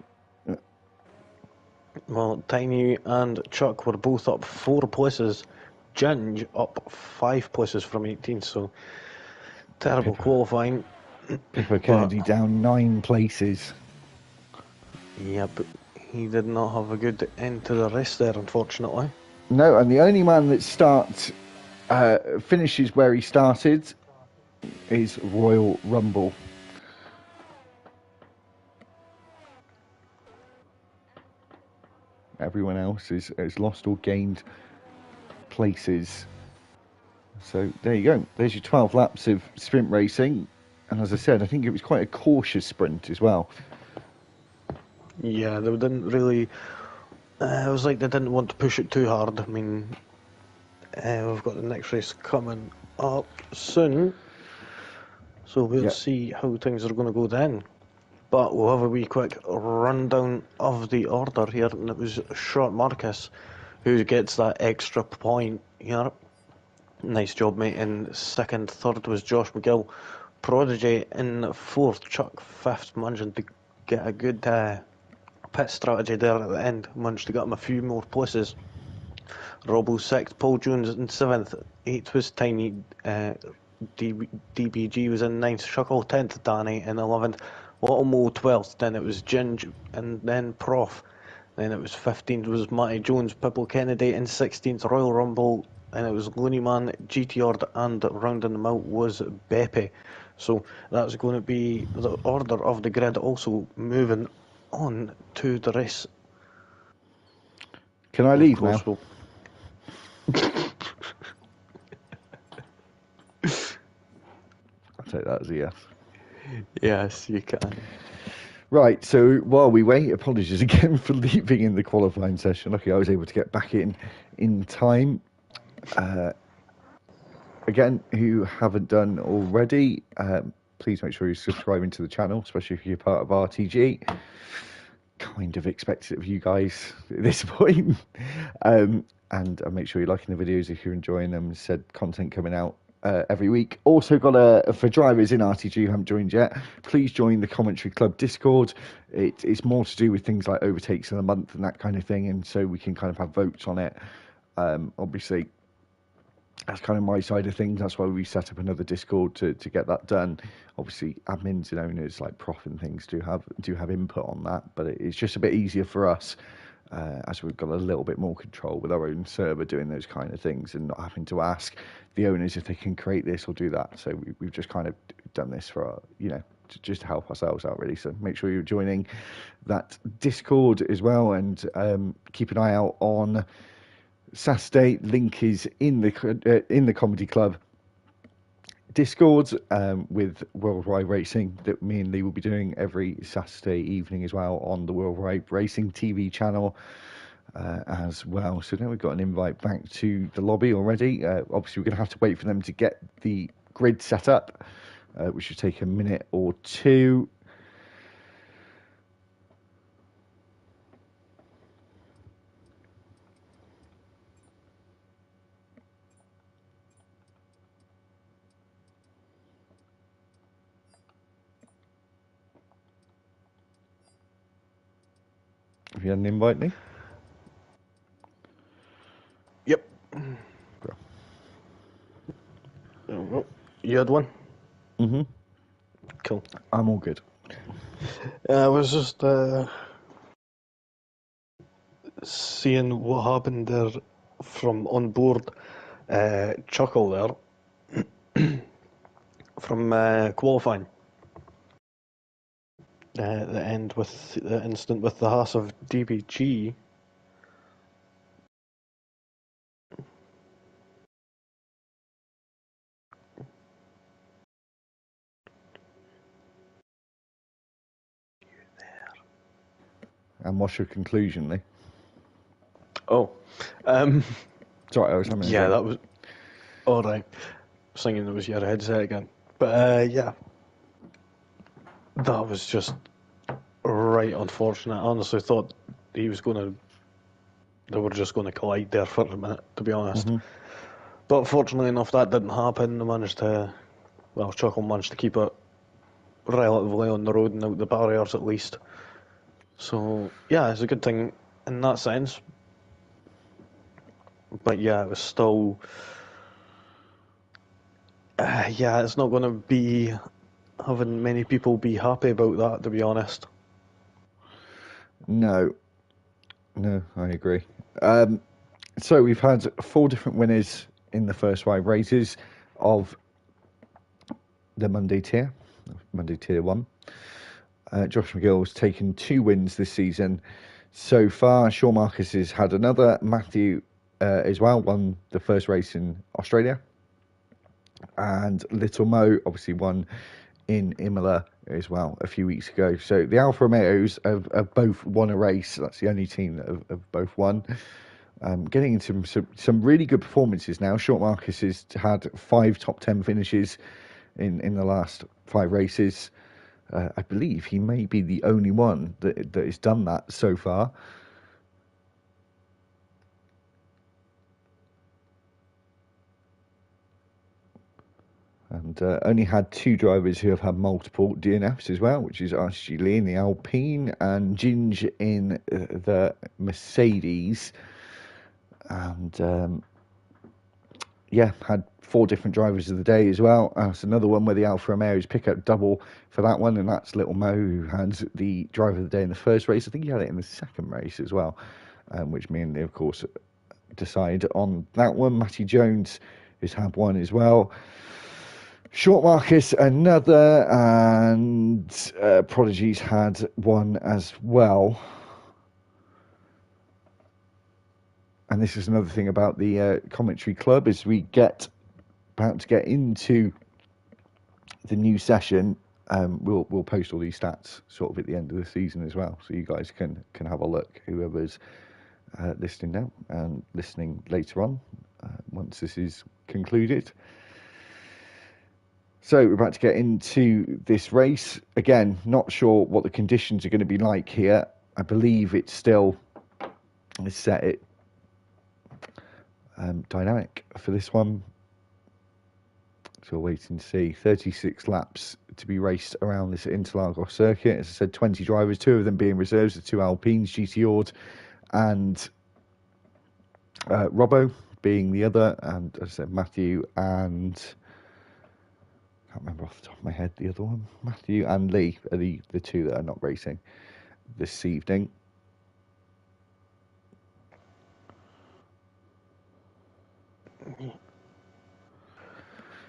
Well, Tiny and Chuck were both up 4 places. Ginge up 5 places from 18, so terrible qualifying. Pippa Kennedy down 9 places. Yeah, but he did not have a good end to the race there, unfortunately. No, and the only man that finishes where he started is Royal Rumble. Everyone else has lost or gained places. So there you go. There's your 12 laps of sprint racing. And as I said, I think it was quite a cautious sprint as well. Yeah, they didn't really... it was like they didn't want to push it too hard. I mean, we've got the next race coming up soon. So we'll see how things are going to go then. But we'll have a wee quick rundown of the order here, and it was Short Marcus who gets that extra point here. Nice job, mate. In second. Third was Josh McGill. Prodigy in fourth. Chuck fifth. Managed to get a good pit strategy there at the end. Managed to get him a few more places. Robbo sixth. Paul Jones in seventh. Eighth was Tiny. DBG was in ninth. Shuckle 10th. Danny in 11th. Automo 12th, then it was Ginge, and then Prof. Then it was 15th was Matty Jones, Pippa Kennedy in 16th, Royal Rumble, and it was Looney Man, GTR, and rounding them out was Beppy. So that's going to be the order of the grid. Also moving on to the race. Can I leave now? I'll take that as a yes. Yes, you can. Right, so while we wait, apologies again for leaving in the qualifying session. Luckily, I was able to get back in time. Again, who haven't done already, please make sure you're subscribing to the channel, especially if you're part of RTG. Kind of expected it of you guys at this point. And make sure you're liking the videos if you're enjoying them. Said content coming out every week. Also got for drivers in RTG who haven't joined yet, please join the Commentary Club Discord. It's more to do with things like overtakes in a month and that kind of thing, and so we can kind of have votes on it. Obviously, that's kind of my side of things. That's why we set up another Discord to get that done. Obviously, admins and owners like Prof and things do have input on that, but it's just a bit easier for us. As we've got a little bit more control with our own server doing those kind of things and not having to ask the owners if they can create this or do that. So we've just kind of done this for just to help ourselves out, really. So make sure you're joining that Discord as well, and keep an eye out on Saturday. Link is in the Comedy Club Discord with Worldwide Racing that me and Lee will be doing every Saturday evening as well on the Worldwide Racing TV channel as well. So now we've got an invite back to the lobby already. Obviously, we're going to have to wait for them to get the grid set up, which should take a minute or two. Have you had an invite, Lee? Yep. Cool. You had one? Mm-hmm. Cool. I'm all good. I was just seeing what happened there from on board Chuckle there from qualifying. The end with the incident with the Haas of DBG. And what's your conclusion, Lee? Oh, Sorry, I was having that was Alright. I was thinking it was your headset again. But yeah, that was just right unfortunate. I honestly thought he was going to, they were just going to collide there for a minute, to be honest. But fortunately enough, that didn't happen. They managed to, well, Chuckle managed to keep it relatively on the road and out the barriers at least. So yeah, it's a good thing in that sense. But yeah, it was still, yeah, it's not going to be having many people be happy about that, to be honest. No, I agree. So we've had 4 different winners in the first 5 races of the Monday tier, Monday tier 1. Josh McGill's taken 2 wins this season so far. Shaun Marcus has had another. Matthew as well won the first race in Australia. And Little Mo obviously won in Imola as well a few weeks ago. So the Alfa Romeos have both won a race. That's the only team that have both won. Getting into some really good performances now. Shaun Marcus has had 5 top 10 finishes in the last 5 races. I believe he may be the only one that has done that so far. And only had 2 drivers who have had multiple DNFs as well, which is RTG Lee in the Alpine and Ginge in the Mercedes. And yeah, had 4 different drivers of the day as well. That's another one where the Alfa Romeos pick up double for that one, and that's Little Mo, who had the driver of the day in the first race. I think he had it in the second race as well, which mainly, of course, decide on that one. Matty Jones has had one as well. Short Marcus another, and Prodigy's had one as well. And this is another thing about the commentary club, as we about to get into the new session. We'll post all these stats sort of at the end of the season as well, so you guys can have a look, whoever's listening now and listening later on, once this is concluded. So we're about to get into this race. Again, not sure what the conditions are going to be like here. I believe it's still set it dynamic for this one. So we'll wait and see. 36 laps to be raced around this Interlagos circuit. As I said, 20 drivers, 2 of them being reserves, the 2 Alpines, GT Ord and Robbo being the other. And as I said, Matthew and... I can't remember off the top of my head the other one. Matthew and Lee are the 2 that are not racing this evening.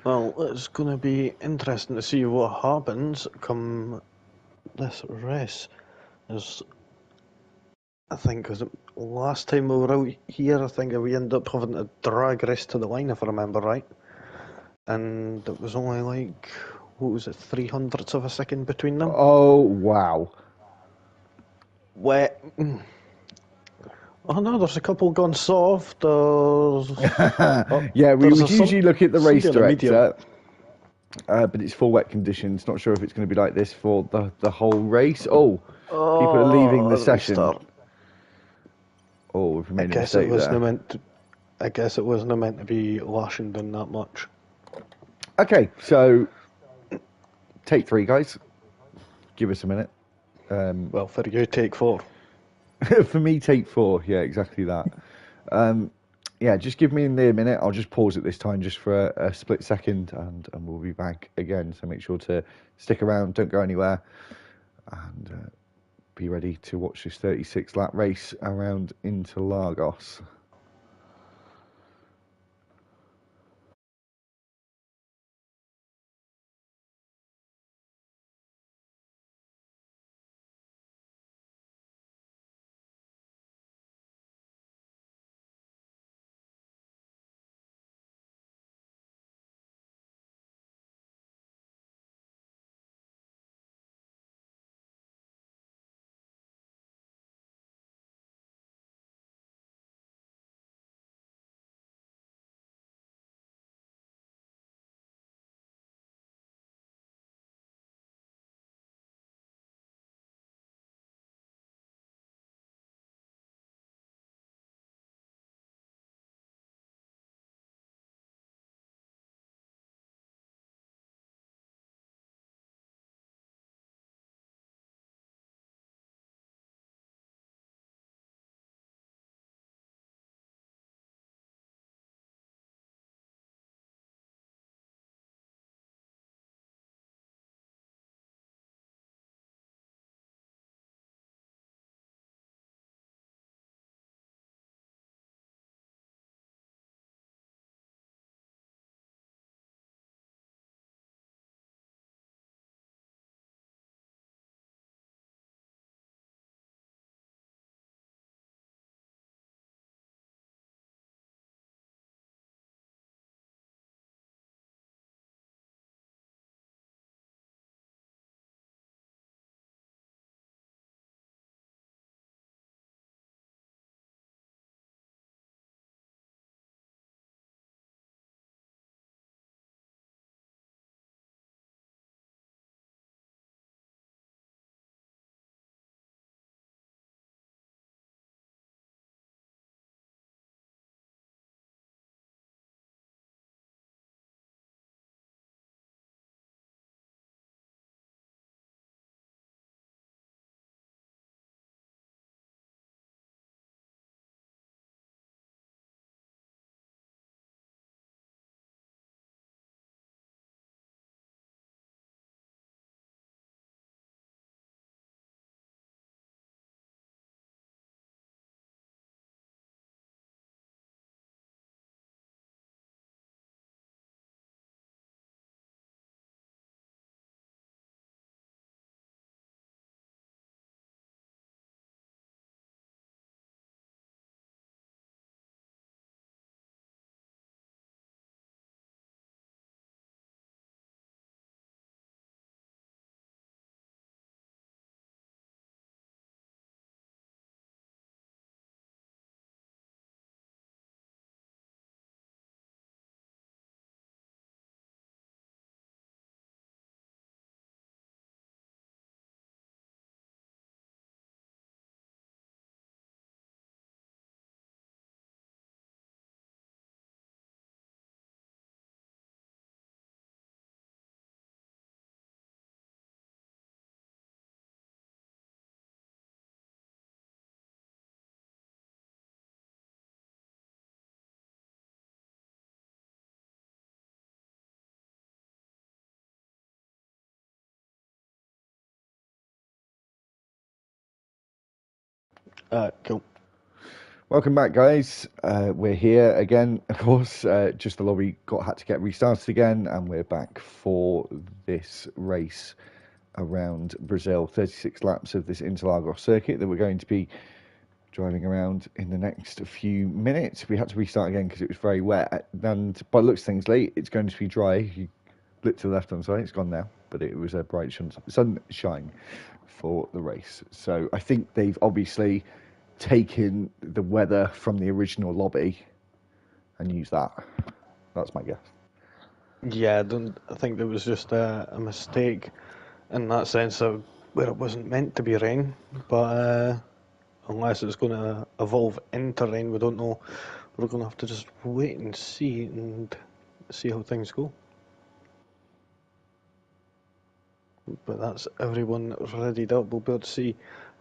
Well, it's going to be interesting to see what happens come this race. As I think, because last time we were out here, I think we ended up having to drag race to the line, if I remember right. And it was only like, what was it, 300ths of a second between them? Oh, wow. Wet. Oh no, there's a couple gone soft. Yeah, we would usually look at the race director, but it's full wet conditions. Not sure if it's going to be like this for the whole race. Oh, people are leaving the session. Restart. Oh, we've made I a mistake there. I guess it wasn't meant to be lashing down that much. Okay, so take 3, guys. Give us a minute. Well, for you, take 4. For me, take 4. Yeah, exactly that. Yeah, just give me a minute. I'll just pause it this time just for a split second, and we'll be back again. So make sure to stick around, don't go anywhere, and be ready to watch this 36-lap race around Interlagos. Cool. Welcome back, guys. We're here again, of course. Just the lobby had to get restarted again, and we're back for this race around Brazil. 36 laps of this Interlagos circuit that we're going to be driving around in the next few minutes. We had to restart again because it was very wet, and by the looks of things, late, it's going to be dry. You look to the left-hand side, it's gone now, but it was a bright sunshine for the race. So I think they've obviously taken the weather from the original lobby and used that. That's my guess. Yeah, I think there was just a mistake in that sense of where it wasn't meant to be rain, but unless it's going to evolve into rain, we don't know. We're going to have to just wait and see how things go. But that's everyone readied up. We'll be able to see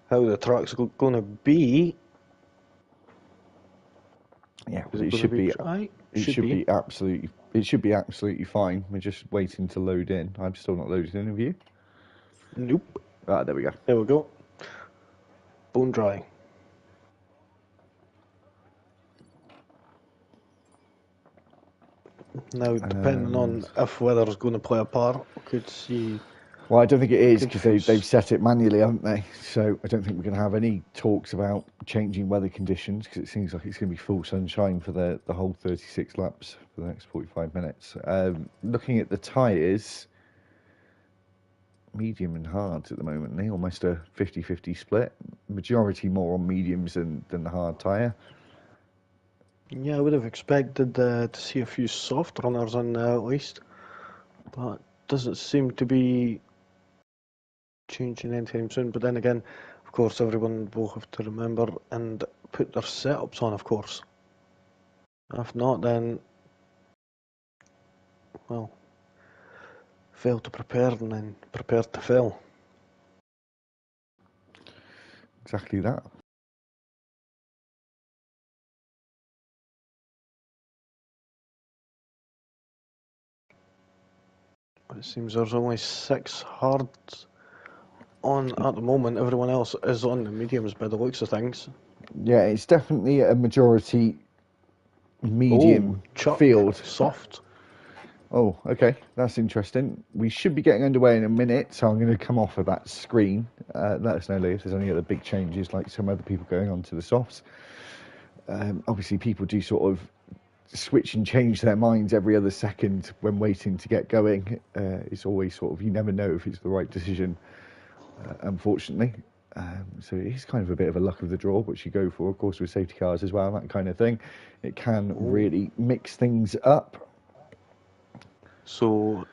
how the track's going to be. Yeah, it should be. It should be absolutely. It should be absolutely fine. We're just waiting to load in. I'm still not loaded in. Have you? Nope. Ah, there we go. There we go. Bone dry. Now, depending on if weather's going to play a part, we could see. Well, I don't think it is because they've set it manually, haven't they? So I don't think we're going to have any talks about changing weather conditions because it seems like it's going to be full sunshine for the whole 36 laps for the next 45 minutes. Looking at the tyres, medium and hard at the moment, they almost a 50-50 split. Majority more on mediums than the hard tyre. Yeah, I would have expected to see a few soft runners on there at least, but doesn't seem to be changing anytime soon. But then again, of course, everyone will have to remember and put their setups on, of course. If not, then, well, fail to prepare and then prepare to fail. Exactly that. It seems there's only 6 hards on at the moment. Everyone else is on the mediums by the looks of things. Yeah, it's definitely a majority medium field. Soft. Oh, okay, that's interesting. We should be getting underway in a minute, so I'm going to come off of that screen. Let us know, Lee, if there's any other big changes, like some other people going on to the softs. Obviously, people do sort of switch and change their minds every other second when waiting to get going. It's always sort of, you never know if it's the right decision, unfortunately. So it is kind of a bit of a luck of the draw, which you go for, of course, with safety cars as well, that kind of thing. It can really mix things up. So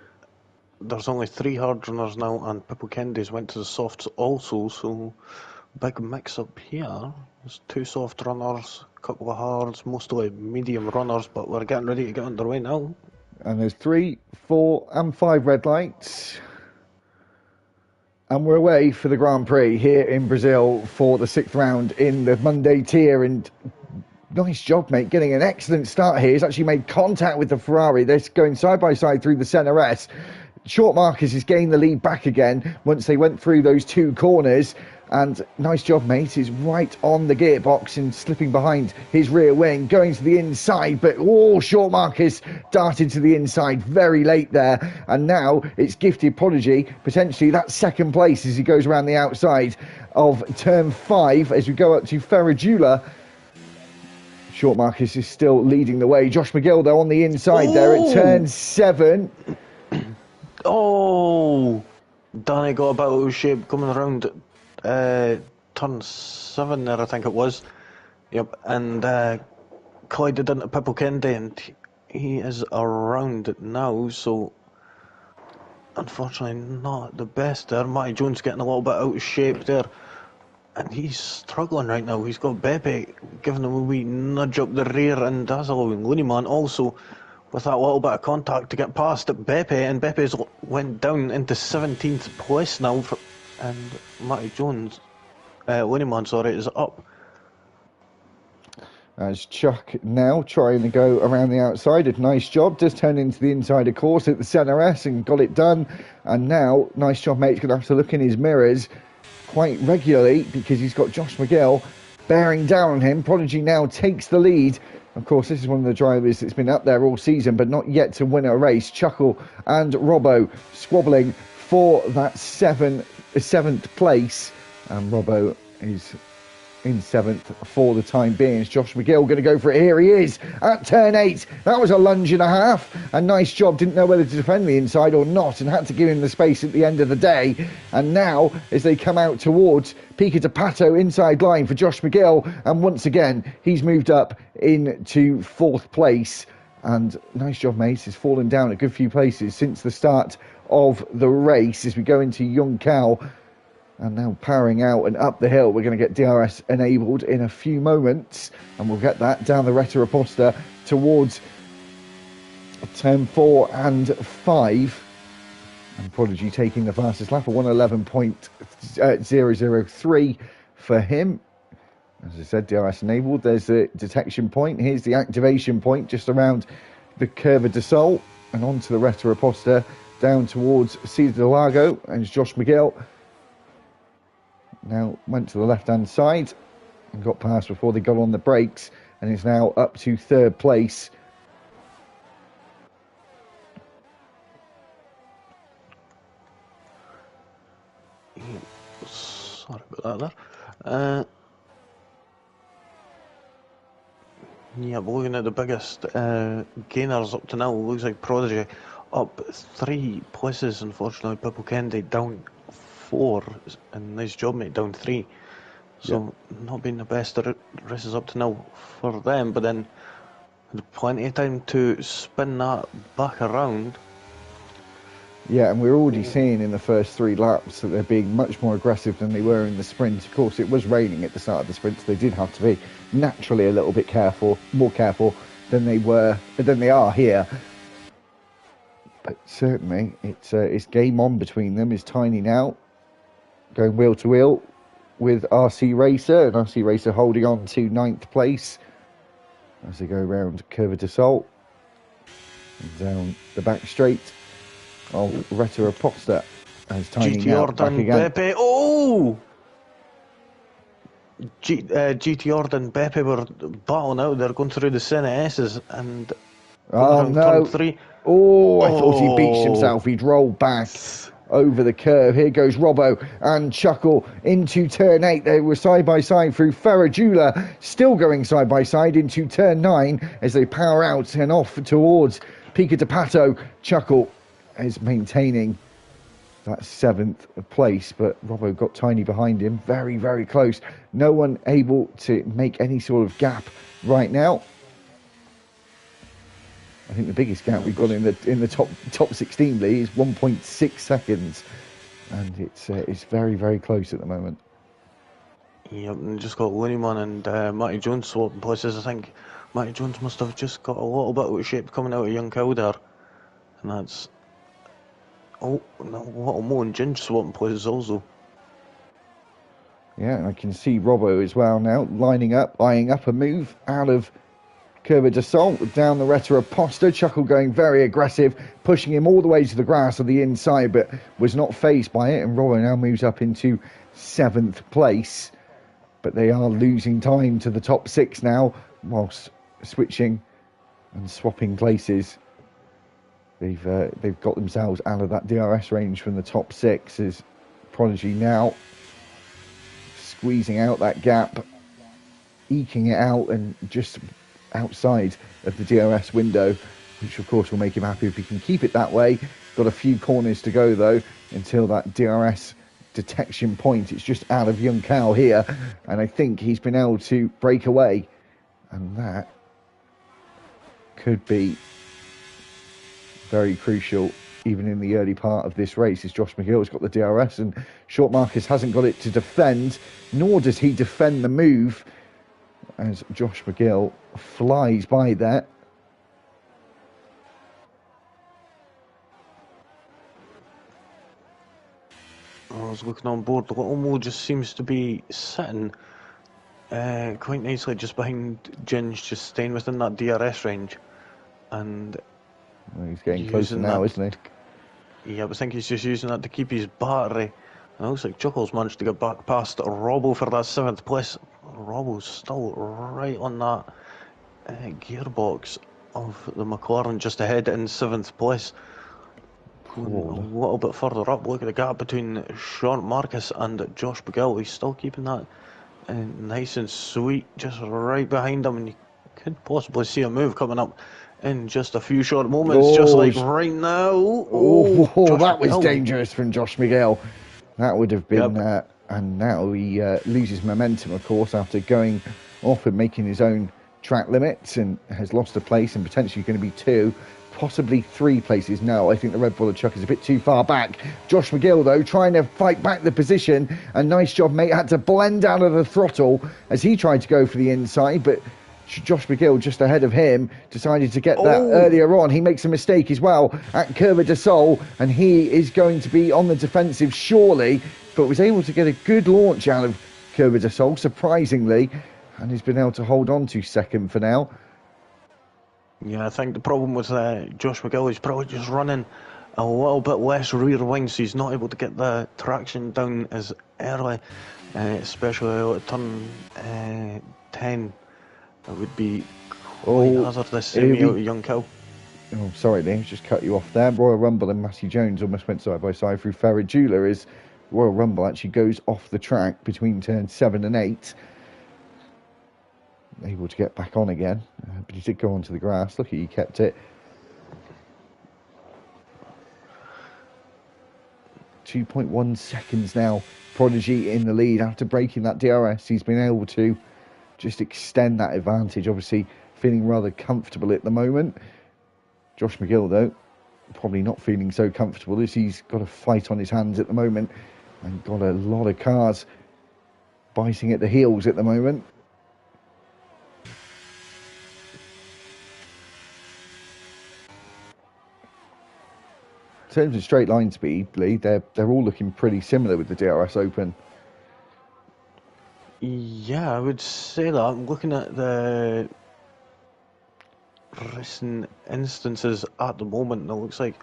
there's only 3 hard runners now, and Pippo Kennedy's went to the softs also, so big mix up here. There's 2 soft runners, a couple of hards, mostly medium runners, but we're getting ready to get underway now. And there's 3, 4 and 5 red lights. And we're away for the Grand Prix here in Brazil for the 6th round in the MONDY tier. And nice job, mate, getting an excellent start here. He's actually made contact with the Ferrari. They're going side by side through the Senna S. Short Marcus has gained the lead back again once they went through those 2 corners. And nice job, mate. He's right on the gearbox and slipping behind his rear wing, going to the inside. But, Short Marcus darted to the inside very late there. And now it's Gifted Prodigy, potentially that 2nd place as he goes around the outside of turn 5 as we go up to Ferragula. Short Marcus is still leading the way. Josh McGill, though, on the inside there at turn 7. Danny got a bit out of shape coming around turn 7 there, I think it was. Yep, and collided into Pippo Kennedy, and he is around now, so unfortunately not the best there. Matty Jones getting a little bit out of shape there, and he's struggling right now. He's got Beppe giving him a wee nudge up the rear, and that's allowing Looneyman also with that little bit of contact to get past Beppe, and Beppe's went down into 17th place now, and Matty Jones, Looneyman, sorry, is up. As Chuck now trying to go around the outside. A nice job, just turned into the inside, of course, at the Senna S and got it done. And now, nice job, mate. He's going to have to look in his mirrors quite regularly because he's got Josh McGill bearing down on him. Prodigy now takes the lead. Of course, this is one of the drivers that's been up there all season, but not yet to win a race. Chuckle and Robbo squabbling for that seventh place. And Robbo is in 7th for the time being. Is Josh McGill going to go for it? Here he is at turn 8. That was a lunge and a half. A nice job. Didn't know whether to defend the inside or not, and had to give him the space at the end of the day. And now, as they come out towards Pico de Pato, inside line for Josh McGill, and once again he's moved up into 4th place. And nice job, mate. He's fallen down a good few places since the start of the race as we go into Young Cow. And now powering out and up the hill. We're going to get DRS enabled in a few moments. And we'll get that down the Retta Reposta towards turn 4 and 5. And Prodigy taking the fastest lap, a 111.003 for him. As I said, DRS enabled. There's the detection point. Here's the activation point just around the Curva de Sol. And onto the Retta Reposta down towards Cida del Lago. And it's Josh McGill. Now went to the left-hand side and got past before they got on the brakes, and is now up to 3rd place. Sorry about that there. Yeah, but looking at the biggest gainers up to now, looks like Prodigy up 3 places. Unfortunately, Pippo Kennedy down 4, and nice job, mate, down 3. So not been the best races up to now for them, but then had plenty of time to spin that back around. Yeah, and we're already seeing in the first 3 laps that they're being much more aggressive than they were in the sprint. Of course, it was raining at the start of the sprint, so they did have to be naturally a little bit more careful than they are here. But certainly, it's game on between them. It's Tiny now going wheel to wheel with RC Racer, and RC Racer holding on to 9th place as they go around Curva de Sol and down the back straight of Retta Reposta as Tiny GT now Orden, back again. Beppe, oh! GT Orden, Beppe were battling out there, going through the Senna S's, and oh no! turn 3. Oh, I thought he beached himself. He'd rolled back over the curve. Here goes Robbo and Chuckle into turn 8. They were side by side through Ferragula, still going side by side into turn 9 as they power out and off towards Pico de Pato. Chuckle is maintaining that 7th place, but Robbo got Tiny behind him, very, very close. No one able to make any sort of gap right now. I think the biggest gap we've got in the top 16, Lee, is 1.6 seconds, and it's very, very close at the moment. Yep, and just got Looneyman and Matty Jones swapping places. I think Matty Jones must have just got a little bit out of shape coming out of Young Cow there, and that's a lot of Mo and Ginge swapping places also. Yeah, and I can see Robbo as well now lining up, eyeing up a move out of Curva de Sol down the Retta Reposta. Chuckle going very aggressive, pushing him all the way to the grass on the inside, but was not fazed by it. And Robbo now moves up into 7th place. But they are losing time to the top 6 now, whilst switching and swapping places. They've got themselves out of that DRS range from the top 6. As Prodigy now squeezing out that gap, eking it out, and just outside of the DRS window, which of course will make him happy if he can keep it that way. Got a few corners to go though until that DRS detection point. It's just out of Young Cow here, and I think he's been able to break away, and that could be very crucial even in the early part of this race. As Josh McGill's got the DRS and Short Marcus hasn't got it to defend, nor does he defend the move as Josh McGill flies by there. I was looking on board, Little Mo just seems to be sitting quite nicely just behind Ginge, just staying within that DRS range. And well, he's getting closer now, isn't he? Yeah, I think he's just using that to keep his battery. And it looks like Chuckles managed to get back past Robbo for that 7th place. Robbo's still right on that gearbox of the McLaren just ahead in 7th place. Going a little bit further up, look at the gap between Sean Marcus and Josh McGill. He's still keeping that nice and sweet, just right behind him, and you could possibly see a move coming up in just a few short moments, just like right now. Oh, that was dangerous from Josh McGill. That would have been, Yep. and now he loses momentum, of course, after going off and making his own track limits, and has lost a place and potentially going to be 2, possibly 3 places. No, I think the Red Bull of Chuck is a bit too far back. Josh McGill, though, trying to fight back the position, and nice job, mate. Had to blend out of the throttle as he tried to go for the inside, but Josh McGill, just ahead of him, decided to get that earlier on. He makes a mistake as well at Curva de Sol, and he is going to be on the defensive surely, but was able to get a good launch out of Curva de Sol, surprisingly, and has been able to hold on to second for now. Yeah, I think the problem with Josh McGill is probably just running a little bit less rear wing, so he's not able to get the traction down as early, especially at turn 10. That would be quite hazardous, semi out of Young Cow. Oh, sorry, Lee, just cut you off there. Royal Rumble and Massey Jones almost went side by side through Ferragula as Royal Rumble actually goes off the track between turns 7 and 8. Able to get back on again, but he did go onto the grass. Look at he kept it. 2.1 seconds now. Prodigy in the lead after breaking that DRS. He's been able to just extend that advantage. Obviously feeling rather comfortable at the moment. Josh McGill, though, probably not feeling so comfortable as he's got a fight on his hands at the moment and got a lot of cars biting at the heels at the moment. In terms of straight line speed, Lee, they're all looking pretty similar with the DRS open. Yeah, I would say that. I'm looking at the recent instances at the moment, and it looks like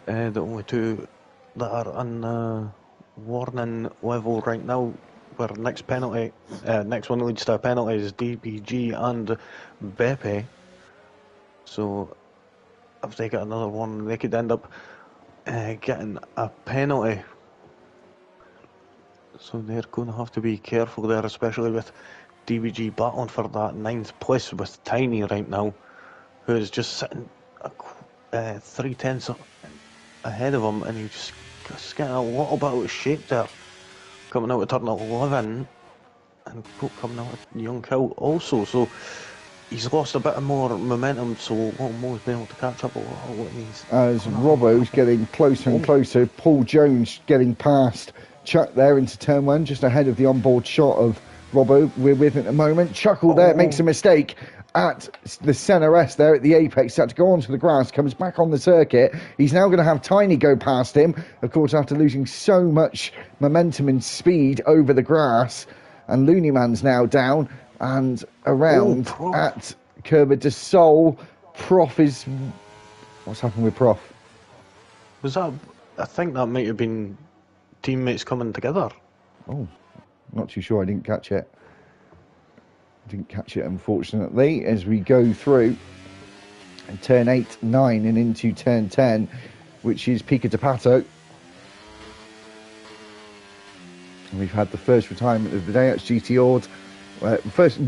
the only 2 that are on warning level right now, where next one leads to a penalty, is DPG and Beppe. So if they get another one, they could end up getting a penalty. So they're going to have to be careful there, especially with DBG battling for that 9th place with Tiny right now, who is just sitting 3/10 ahead of him, and he's just getting a little bit out of shape there, coming out of turn 11, and coming out of Young Cow also. So he's lost a bit of more momentum, so Mo's been able to catch up a little. As Robbo's getting closer and closer, Paul Jones getting past Chuck there into turn 1, just ahead of the onboard shot of Robbo we're with at the moment. Chuckle there makes a mistake at the centre S there at the apex, had to go onto the grass, comes back on the circuit. He's now going to have Tiny go past him, of course, after losing so much momentum and speed over the grass. And Looney Man's now down and around at Curva de Sol. Prof is... What's happened with Prof? Was that... I think that might have been teammates coming together. Oh, not too sure. I didn't catch it. Unfortunately, as we go through turn 8, 9 and into turn 10, which is Pico de Pato. And we've had the first retirement of the day. That's GT Ord.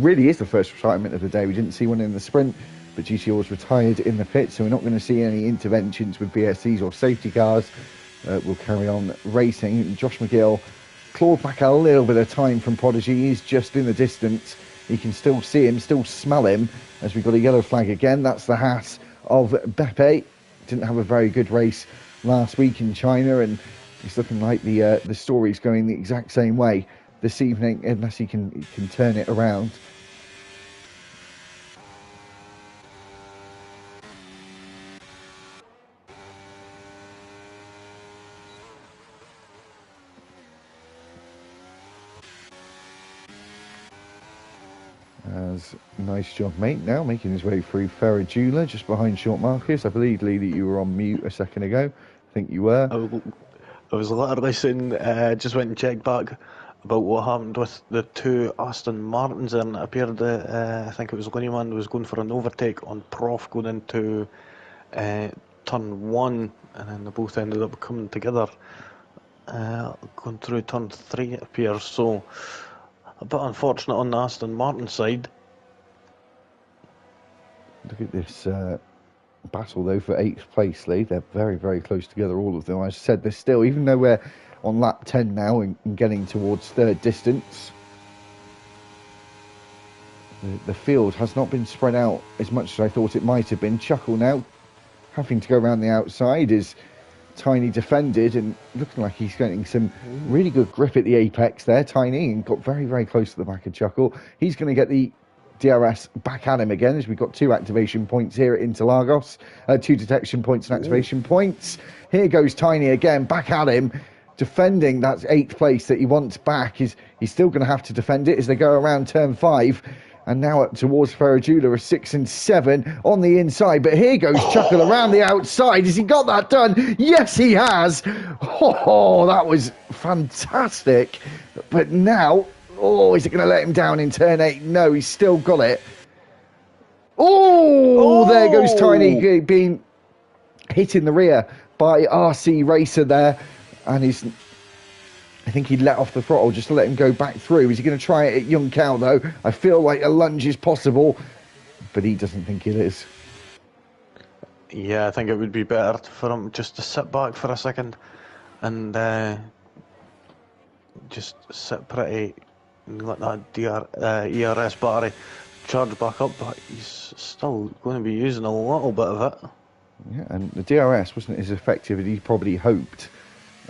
Really is the first retirement of the day. We didn't see one in the sprint, but GT Ord's retired in the pit, so we're not going to see any interventions with BSCs or safety cars. We'll carry on racing. Josh McGill clawed back a little bit of time from Prodigy. He's just in the distance. You can still see him, still smell him, as we've got a yellow flag again. That's the Haas of Beppe. Didn't have a very good race last week in China, and it's looking like the story's going the exact same way this evening, unless he can turn it around. As nice job, mate. Now making his way through Ferragula, just behind Short Marcus. I believe, Lee, that you were on mute a second ago. I think you were. I was literally saying, just went and checked back about what happened with the two Aston Martins, and it appeared that I think it was Lineman was going for an overtake on Prof going into turn 1, and then they both ended up coming together going through turn 3, it appears. So a bit unfortunate on the Aston Martin side. Look at this battle though for 8th place, Lee. They're very, very close together, all of them. As I said, they're still, even though we're on lap 10 now and getting towards third distance, the field has not been spread out as much as I thought it might have been. Chuckle now having to go around the outside is Tiny defended and looking like he's getting some really good grip at the apex there, Tiny, and got very, very close to the back of Chuckle. He's going to get the DRS back at him again, as we've got 2 activation points here at Interlagos, 2 detection points and activation points. Here goes Tiny again, back at him, defending that 8th place that he wants back. He's still going to have to defend it as they go around turn 5. And now up towards Ferragula are 6 and 7 on the inside. But here goes Chuckle around the outside. Has he got that done? Yes, he has. Oh, that was fantastic. But now, is it going to let him down in turn 8? No, he's still got it. Oh, there goes Tiny being hit in the rear by RC Racer there. And I think he let off the throttle just to let him go back through. Is he going to try it at Young Cow, though? I feel like a lunge is possible, but he doesn't think it is. Yeah, I think it would be better for him just to sit back for a second and just sit pretty and let that ERS battery charge back up, but he's still going to be using a little bit of it. Yeah, and the DRS wasn't as effective as he probably hoped,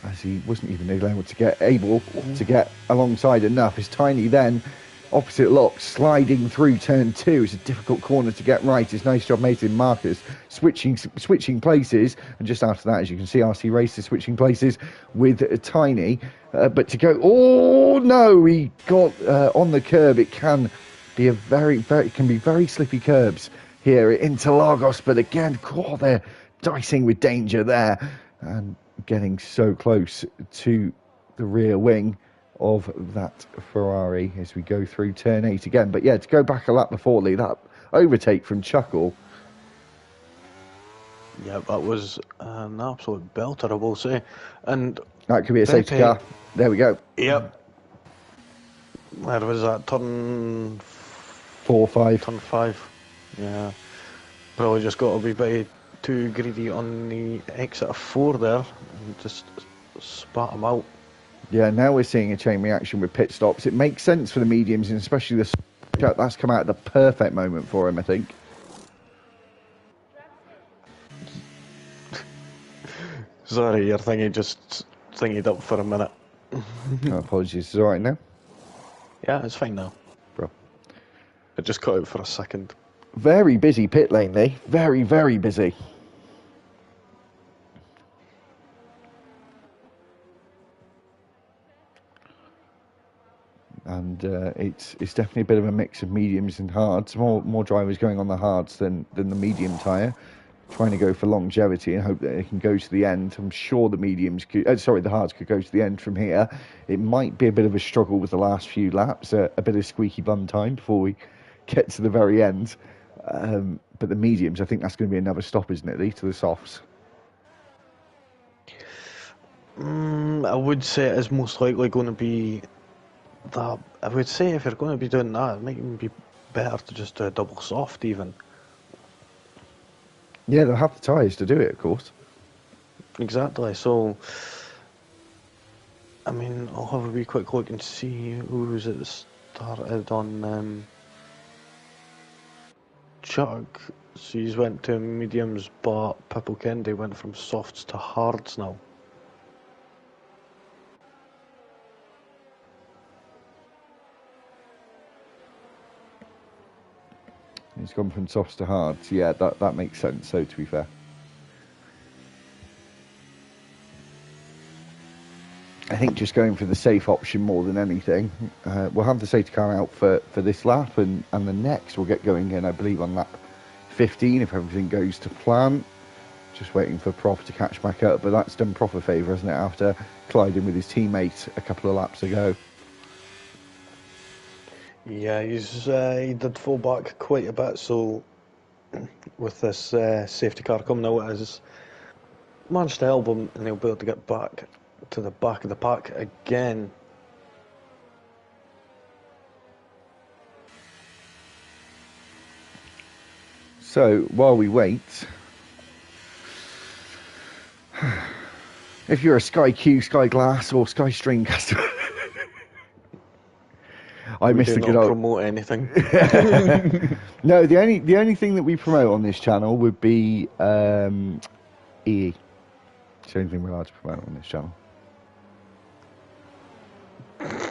as he wasn't even able to get alongside enough. As Tiny then, opposite lock, sliding through turn 2. It's a difficult corner to get right. It's nice job made in Marcus, switching places. And just after that, as you can see, RC Racer switching places with Tiny. But to go, he got on the curb. It can be very slippy curbs here at Interlagos. But again, they're dicing with danger there. And getting so close to the rear wing of that Ferrari as we go through turn 8 again. But yeah, to go back a lap before, Lee, that overtake from Chuckle. Yeah, that was an absolute belter, I will say. And that could be a safety car. There we go. Yep. Where was that? Turn 4, 5. Turn 5. Yeah. Probably just got to be bit too greedy on the exit of 4 there and just spat him out. Yeah, now we're seeing a chain reaction with pit stops. It makes sense for the mediums, and especially that's come out at the perfect moment for him, I think. Sorry, your thingy just thingied up for a minute. Apologies, is it alright now? Yeah, it's fine now. Bro. It just cut out for a second. Very busy pit lane, Lee. Very, very busy. And it's definitely a bit of a mix of mediums and hards. More drivers going on the hards than the medium tyre, trying to go for longevity and hope that it can go to the end. I'm sure the the hards could go to the end from here. It might be a bit of a struggle with the last few laps, a bit of squeaky bum time before we get to the very end. But the mediums, I think that's going to be another stop, isn't it, Lee, to the softs? I would say it is most likely going to be that. I would say if you're going to be doing that, it might even be better to just do a double soft even. Yeah, they'll have the tyres to do it, of course. Exactly, so I mean, I'll have a wee quick look and see who's at the started on Chuck. So he's went to mediums, but Pipple Kennedy went from softs to hards now. He's gone from softs to hards. Yeah, that makes sense, so to be fair. I think just going for the safe option more than anything. We'll have the safety car out for this lap, and the next we'll get going in, I believe, on lap 15 if everything goes to plan. Just waiting for Prof to catch back up, but that's done Prof a favour, hasn't it, after colliding with his teammate a couple of laps ago. Yeah, he did fall back quite a bit, so with this safety car coming out, has managed to help him, and he'll be able to get back to the back of the pack again. So while we wait, if you're a Sky Q, Sky Glass, or Sky Stream customer, I We missed do the good not old. promote anything. No, the only thing that we promote on this channel would be EE. It's the only thing we're allowed to promote on this channel. Yeah.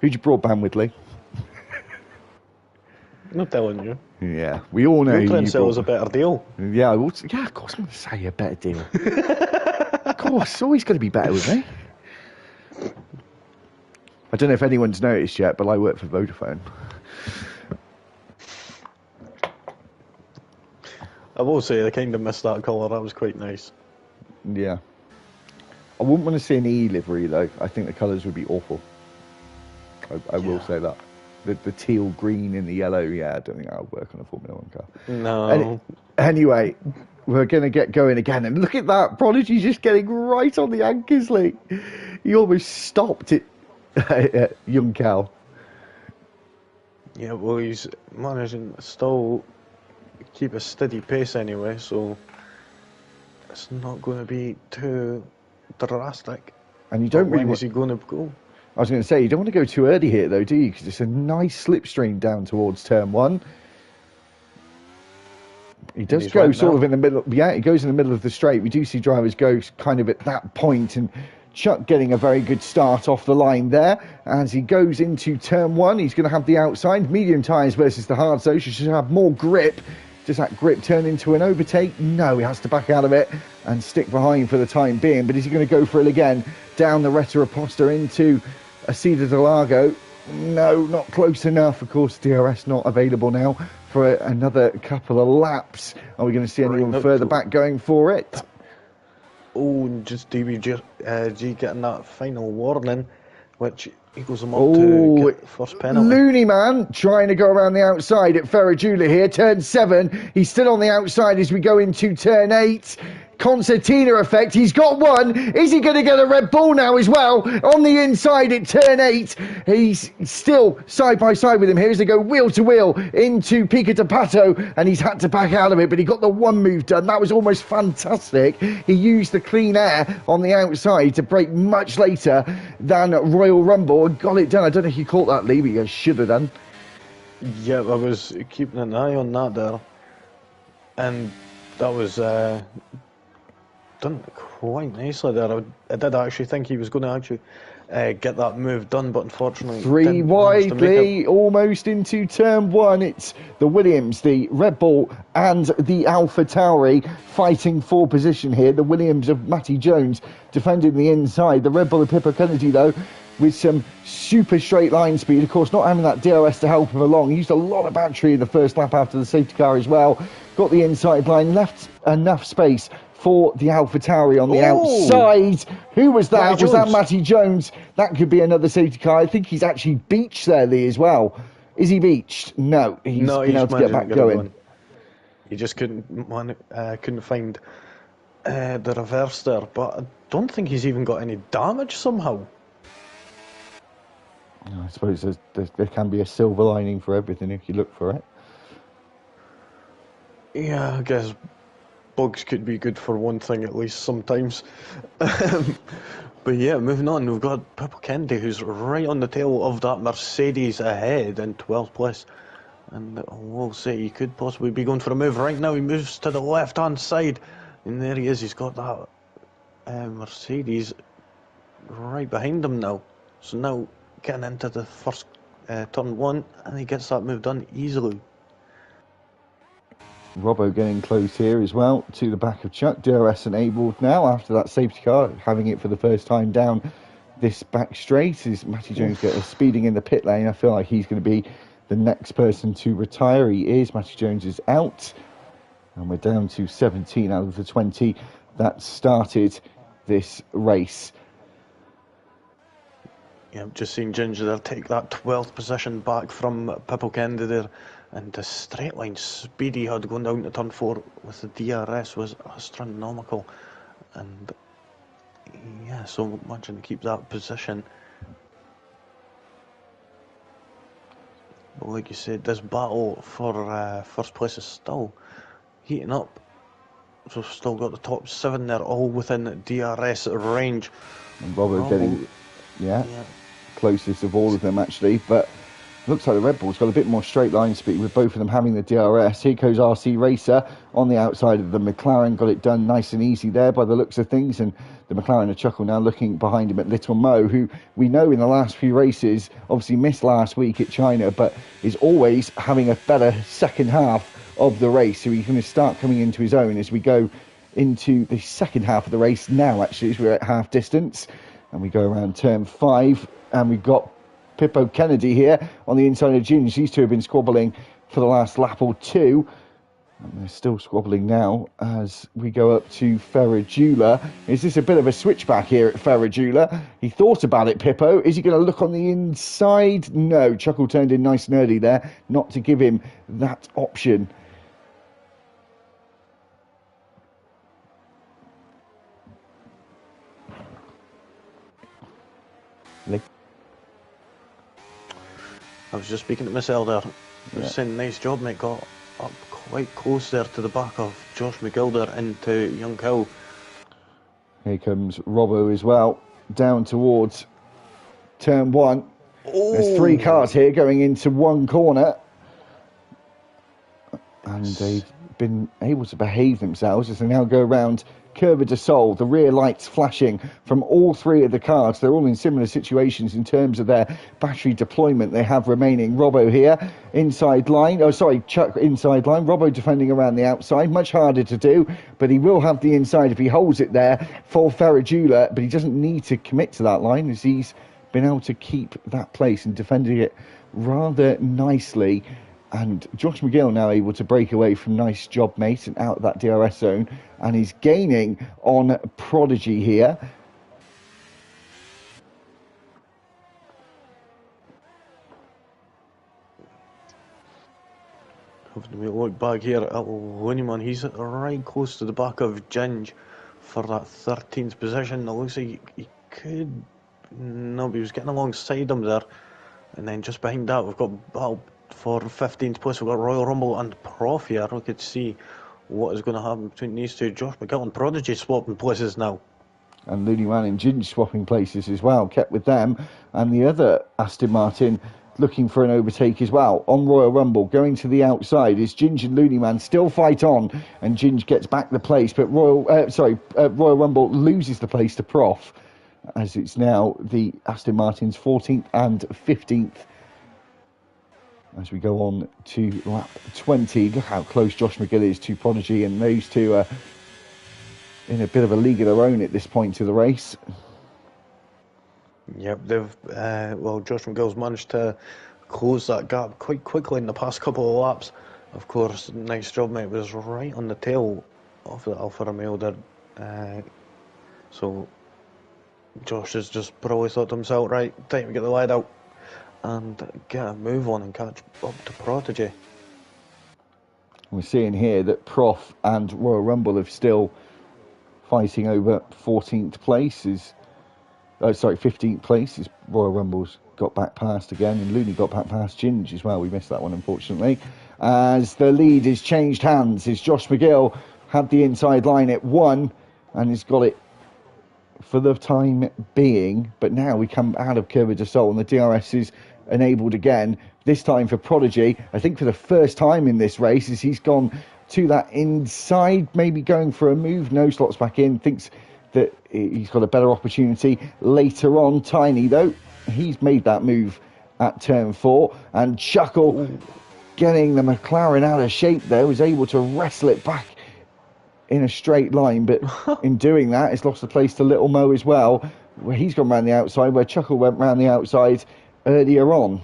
Who'd you broadband with, Lee? Not telling you. Yeah, we all know You'll try you and sell us a better deal. Yeah, of course I'm going to say a better deal. Of course, it's always going to be better with me. I don't know if anyone's noticed yet, but I work for Vodafone. I will say I kind of missed that colour. That was quite nice. Yeah. I wouldn't want to see an E livery, though. I think the colours would be awful. I will say that. The teal green and the yellow, yeah, I don't think that'll work on a Formula 1 car. No. Anyway, we're going to get going again. And look at that. Prodigy's just getting right on the anchors, Lee. He almost stopped it, young Cal. Yeah, well, he's managing to still keep a steady pace anyway, so it's not going to be too drastic. And you don't really When is he going to go? I was going to say, you don't want to go too early here, though, do you? Because it's a nice slipstream down towards turn one. He does go sort of in the middle. Yeah, he goes in the middle of the straight. We do see drivers go kind of at that point, and Chuck getting a very good start off the line there. As he goes into turn one, he's going to have the outside. Medium tyres versus the hard, so he should have more grip. Does that grip turn into an overtake? No, he has to back out of it and stick behind for the time being. But is he going to go for it again? Down the Retta Aposta into a Cedar de Lago? No, not close enough. Of course, DRS not available now for another couple of laps. Are we going to see anyone further back going for it? Oh, just DBG getting that final warning, which equals him up to get first penalty. Looney man trying to go around the outside at Ferragula here. Turn 7. He's still on the outside as we go into turn 8. Concertina effect. He's got one. Is he going to get a Red Bull now as well? On the inside at turn 8. He's still side by side with him here as they go wheel to wheel into Pico de Pato, and he's had to back out of it, but he got the one move done. That was almost fantastic. He used the clean air on the outside to brake much later than Royal Rumble and got it done. I don't know if you caught that, Lee, but you should have done. Yeah, I was keeping an eye on that there, and that was done quite nicely there. I did actually think he was going to actually get that move done, but unfortunately 3 wide, Lee, almost into turn 1. It's the Williams, the Red Bull and the Alpha Tauri fighting for position here. The Williams of Matty Jones defending the inside. The Red Bull of Pippo Kennedy, though, with some super straight line speed. Of course, not having that DRS to help him along. He used a lot of battery in the first lap after the safety car as well. Got the inside line, left enough space for the Alpha Tauri on the outside. Who was that? Was that Matty Jones? That could be another safety car. I think he's actually beached there, Lee, as well. Is he beached? No, he's been able to get back going. He just couldn't find the reverse there, but I don't think he's even got any damage somehow. I suppose there can be a silver lining for everything if you look for it. Yeah, I guess bugs could be good for one thing at least sometimes. But yeah, moving on, we've got Pippo Kennedy, who's right on the tail of that Mercedes ahead in 12th place. And we'll say he could possibly be going for a move right now. He moves to the left-hand side, and there he is. He's got that Mercedes right behind him now. So now getting into the first turn 1, and he gets that move done easily. Robbo getting close here as well to the back of Chuck. DRS enabled now after that safety car, having it for the first time down this back straight. As Matty Jones gets speeding in the pit lane, I feel like he's going to be the next person to retire. He is. Matty Jones is out, and we're down to 17 out of the 20 that started this race. Yeah, just seeing Ginger there take that 12th position back from Pippo Kennedy there, and the straight line speed he had going down to turn 4 with the DRS was astronomical, and yeah, so managing to keep that position. But like you said, this battle for first place is still heating up. So we've still got the top 7 there, all within DRS range. And Robbo getting, yeah, closest of all of them actually, but looks like the Red Bull's got a bit more straight line speed with both of them having the DRS. Here goes RC Racer on the outside of the McLaren, got it done nice and easy there by the looks of things, and the McLaren a chuckle now looking behind him at Little Mo, who we know in the last few races obviously missed last week at China, but is always having a better second half of the race, so he's going to start coming into his own as we go into the second half of the race now actually, as we're at half distance and we go around turn 5, and we've got Pippo Kennedy here on the inside of Ginge. These two have been squabbling for the last lap or two, and they're still squabbling now as we go up to Ferragula. Is this a bit of a switchback here at Ferragula? He thought about it, Pippo. Is he going to look on the inside? No, Chuckle turned in nice and early there, not to give him that option. I was just speaking to myself there. I was saying, nice job, mate. Got up quite close there to the back of Josh McGill there into Young Hill. Here comes Robbo as well, down towards turn 1. There's 3 cars here going into one corner, and they've been able to behave themselves as they now go around Curva de Sol. The rear lights flashing from all 3 of the cars. They're all in similar situations in terms of their battery deployment they have remaining. Robbo here, inside line. Oh, sorry, Chuck inside line. Robbo defending around the outside. Much harder to do, but he will have the inside if he holds it there for Ferragula, but he doesn't need to commit to that line as he's been able to keep that place and defending it rather nicely. And Josh McGill now able to break away from nice job, mate, and out of that DRS zone. And he's gaining on Prodigy here. Having a look back here at Looneyman, he's right close to the back of Ginge for that 13th position. It looks like he could... No, but he was getting alongside him there. And then just behind that, we've got battle for 15th place. We've got Royal Rumble and Prof here. We could see what is going to happen between these two. Josh McGill and Prodigy swapping places now. And Looney Man and Ginge swapping places as well, kept with them. And the other Aston Martin looking for an overtake as well on Royal Rumble. Going to the outside is Ginge and Looney Man still fight on, and Ginge gets back the place, but Royal Rumble loses the place to Prof, as it's now the Aston Martin's 14th and 15th. As we go on to lap 20, look how close Josh McGill is to Prodigy, and those two are in a bit of a league of their own at this point of the race. Yep, they've well, Josh McGill's managed to close that gap quite quickly in the past couple of laps. Of course, nice job, mate. Was right on the tail of the Alfa Romeo there. So Josh has just probably thought to himself, right, time to get the lead out and get a move on and catch up to Prodigy. We're seeing here that Prof and Royal Rumble have still fighting over 14th place. 15th place is Royal Rumble's got back past again, and Looney got back past Ginge as well. We missed that one, unfortunately. As the lead has changed hands, as Josh McGill had the inside line at 1 and has got it for the time being, but now we come out of Curva de Sol and the DRS is enabled again, this time for Prodigy. I think for the first time in this race, as he's gone to that inside, maybe going for a move. No, slots back in, thinks that he's got a better opportunity later on. Tiny though, he's made that move at turn 4, and Chuckle getting the McLaren out of shape there, was able to wrestle it back in a straight line, but in doing that, it's lost the place to Little Mo as well, where he's gone round the outside, where Chuckle went round the outside earlier on.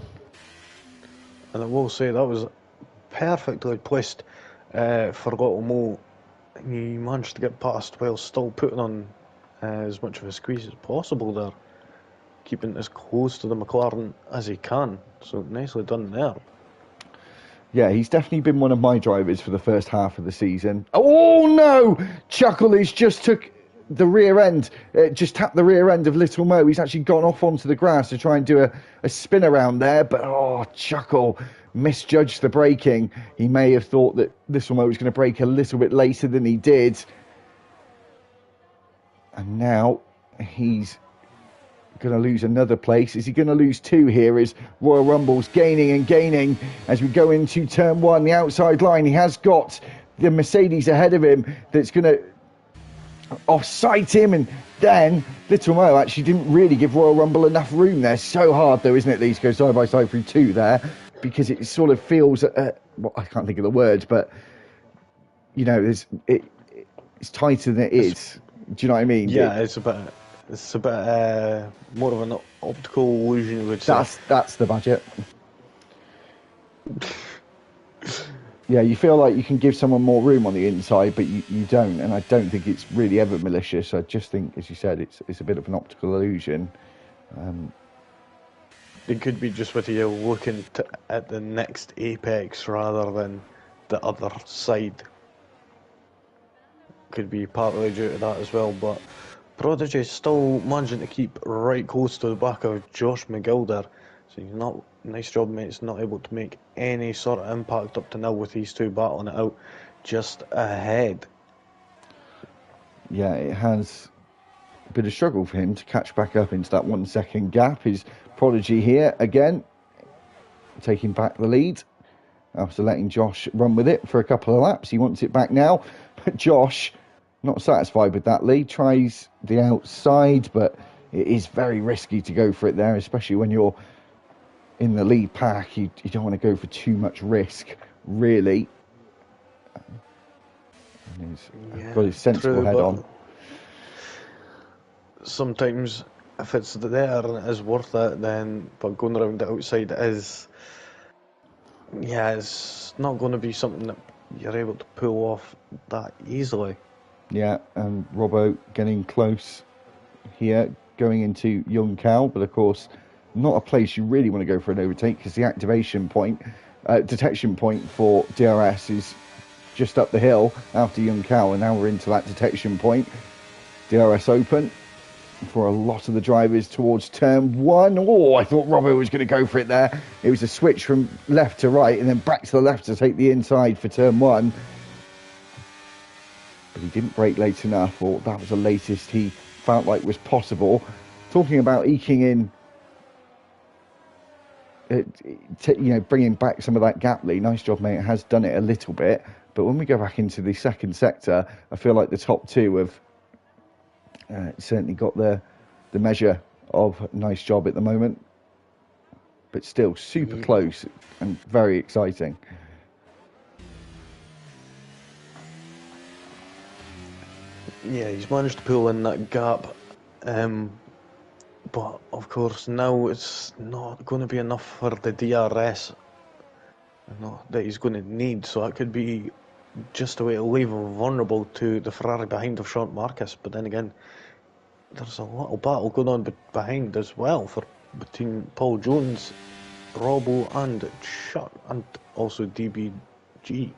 And I will say that was perfectly placed for Little Mo. He managed to get past while still putting on as much of a squeeze as possible there. keeping as close to the McLaren as he can. So nicely done there. Yeah, he's definitely been one of my drivers for the first half of the season. Oh no! Chuckle has just took the rear end, just tapped the rear end of Little Mo. He's actually gone off onto the grass to try and do a spin around there, but Chuckle misjudged the braking. He may have thought that Little Mo was going to brake a little bit later than he did. And now he's going to lose another place. Is he going to lose 2 here as Royal Rumble's gaining and gaining as we go into turn 1, the outside line. He has got the Mercedes ahead of him that's going to offside him, and then Little Mo actually didn't really give Royal Rumble enough room there. So hard though, isn't it, these go side by side through 2 there, because it sort of feels, well, I can't think of the words, but you know, it's tighter than it is. Do you know what I mean? Yeah, it's a bit more of an optical illusion, you would say. That's the budget. Yeah, you feel like you can give someone more room on the inside, but you don't, and I don't think it's really ever malicious. I just think, as you said, it's a bit of an optical illusion. It could be just with you looking at the next apex rather than the other side. Could be partly due to that as well, but Prodigy still managing to keep right close to the back of Josh McGill there. So he's not, nice job, mate. He's not able to make any sort of impact up to now with these 2 battling it out just ahead. Yeah, it has a bit of struggle for him to catch back up into that 1 second gap. His Prodigy here again, taking back the lead after letting Josh run with it for a couple of laps. He wants it back now, but Josh, not satisfied with that lead, tries the outside, but it is very risky to go for it there, especially when you're in the lead pack. You don't want to go for too much risk, really. And he's got his sensible head on. Sometimes if it's there and it is worth it, then, but going around the outside is, yeah, it's not going to be something that you're able to pull off that easily. Yeah, and Robbo getting close here, going into Young Cal, but of course, not a place you really want to go for an overtake, because the activation point, detection point for DRS is just up the hill after Young Cal, and now we're into that detection point. DRS open for a lot of the drivers towards turn 1. Oh, I thought Robbo was going to go for it there. It was a switch from left to right and then back to the left to take the inside for turn 1. But he didn't brake late enough, or that was the latest he felt like was possible. Talking about eking in, bringing back some of that gap lead. Nice job, mate. It has done it a little bit. But when we go back into the second sector, I feel like the top 2 have certainly got the measure of nice job at the moment. But still super close and very exciting. Yeah, he's managed to pull in that gap, but of course now it's not going to be enough for the DRS that he's going to need, so that could be just a way to leave him vulnerable to the Ferrari behind of Sean Marcus. But then again, there's a little battle going on behind as well between Paul Jones, Robbo and Chuck, and also DBG.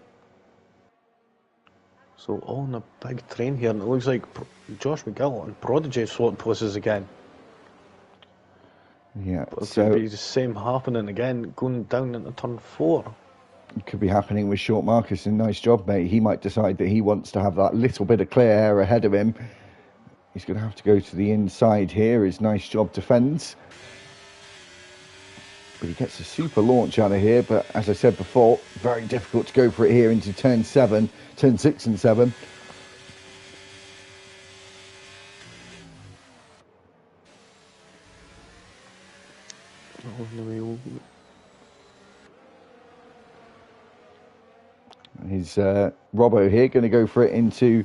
So all on a big train here, and it looks like Josh McGill and Prodigy swapped places again. Yeah, but it so could be the same happening again, going down into turn 4. It could be happening with Short Marcus, and nice job, mate. He might decide that he wants to have that little bit of clear air ahead of him. He's going to have to go to the inside here. His nice job defends. But he gets a super launch out of here, but as I said before, very difficult to go for it here into turn 6 and 7. His Robbo here going to go for it into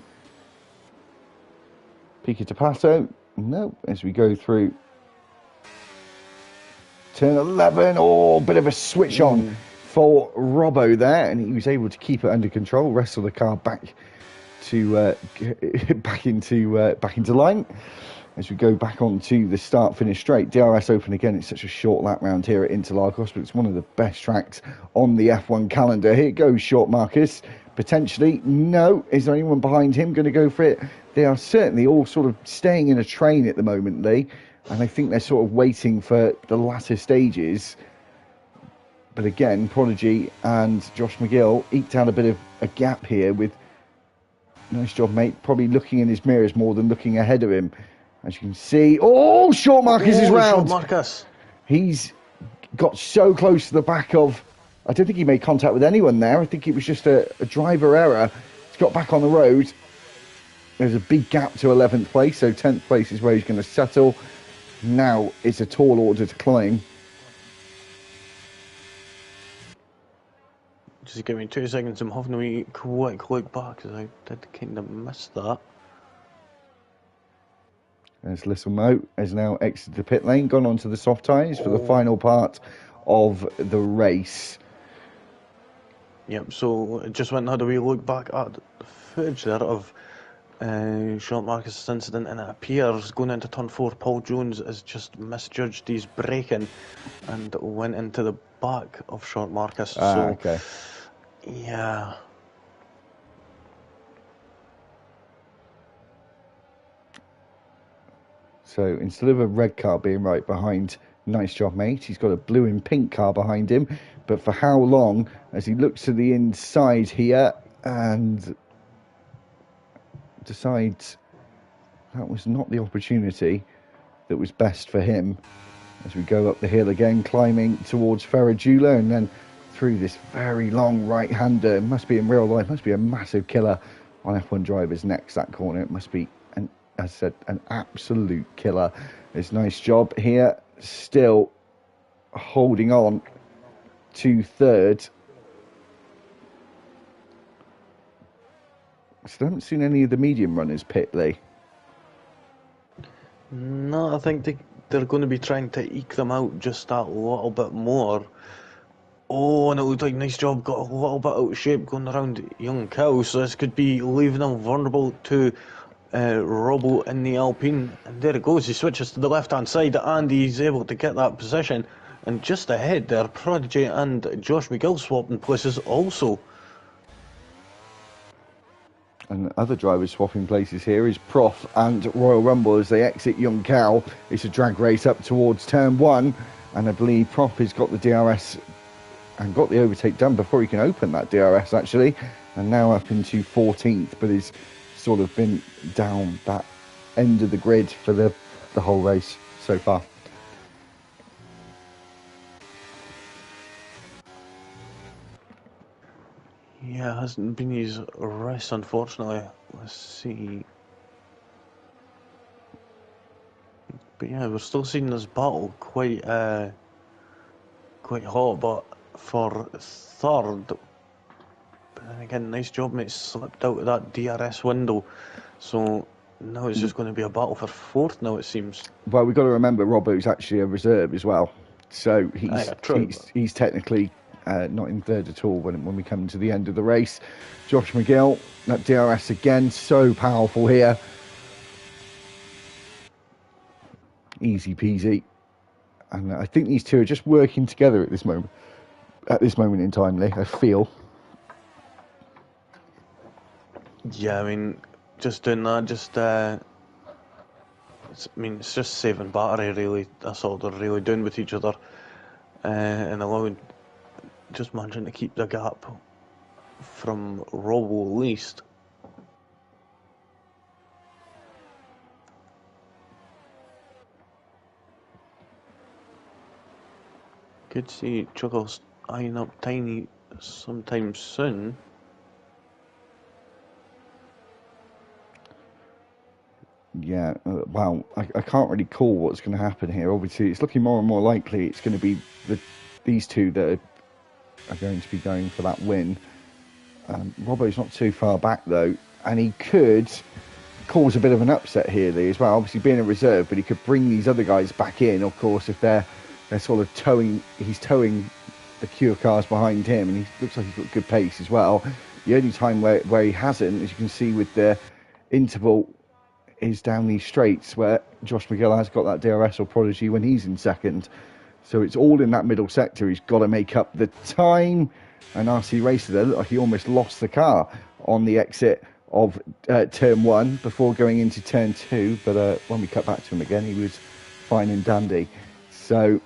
Pico de Pato. No, as we go through turn 11. Oh, bit of a switch on for Robbo there, and he was able to keep it under control, wrestle the car back to back into line. as we go back onto the start-finish straight. DRS Open again, it's such a short lap round here at Interlagos, but it's one of the best tracks on the F1 calendar. Here goes Short Marcus, potentially. No, is there anyone behind him going to go for it? They are certainly all sort of staying in a train at the moment, Lee, and I think they're sort of waiting for the latter stages. But again, Prodigy and Josh McGill eked out a bit of a gap here with, nice job, mate, probably looking in his mirrors more than looking ahead of him. As you can see, oh, Short Marcus is round. Short Marcus. He's got so close to the back of, I don't think he made contact with anyone there. I think it was just a driver error. He's got back on the road. There's a big gap to 11th place, so 10th place is where he's going to settle. Now it's a tall order to climb. Just give me 2 seconds, I'm having a wee quick look back, because I did kind of miss that. There's Little Mo has now exited the pit lane, gone onto the soft tyres for the final part of the race. Yep, so I just went and had a wee look back at the footage there of Short Marcus' incident, and it appears going into turn 4, Paul Jones has just misjudged his braking and went into the back of Short Marcus. Okay. Yeah. So instead of a red car being right behind, nice job, mate, he's got a blue and pink car behind him. But for how long, as he looks to the inside here and decides that was not the opportunity that was best for him, as we go up the hill again, climbing towards Ferragula and then through this very long right-hander. It must be in real life, must be a massive killer on F1 drivers next, that corner. It must be, as I said, an absolute killer. It's a nice job here, still holding on to third. Still haven't seen any of the medium runners pit, Lee. No, I think they're going to be trying to eke them out just that little bit more. Oh, and it looked like nice job, got a little bit out of shape going around Young Cow, so this could be leaving him vulnerable to Robbo in the Alpine. And there it goes, he switches to the left-hand side and he's able to get that position. And just ahead there, Prodigy and Josh McGill swapping places also. And other drivers swapping places here is Prof and Royal Rumble as they exit Young Cow. It's a drag race up towards turn 1, and I believe Prof has got the DRS and got the overtake done before he can open that DRS actually, and now up into 14th, but he's sort of been down that end of the grid for the whole race so far. Yeah, it hasn't been his race, unfortunately. Let's see. But yeah, we're still seeing this battle quite hot, but for third, but then again, nice job, mate, slipped out of that DRS window. So now it's just going to be a battle for fourth now, it seems. Well, we've got to remember Robbo's actually a reserve as well. So he's technically not in third at all when we come to the end of the race. Josh McGill, that DRS again, so powerful here. Easy peasy. And I think these two are just working together at this moment in time, Lee, I feel. Yeah, I mean, just doing that, it's just saving battery, really. That's all they're really doing with each other. And allowing, just managing to keep the gap from Robbo at least. Could see Chuckles eyeing up Tiny sometime soon. Yeah, well, I can't really call what's going to happen here. Obviously, it's looking more and more likely it's going to be these two that are going to be going for that win. Robbo's not too far back, though, and he could cause a bit of an upset here, Lee, as well. Obviously, being a reserve, but he could bring these other guys back in, of course, if they're sort of he's towing the queue of cars behind him, and he looks like he's got good pace as well. The only time where he hasn't, as you can see with the interval is down these straights where Josh McGill has got that DRS or Prodigy when he's in second. So it's all in that middle sector. He's got to make up the time. And RC Racer there looked like he almost lost the car on the exit of turn 1 before going into turn 2. But when we cut back to him again, he was fine and dandy. So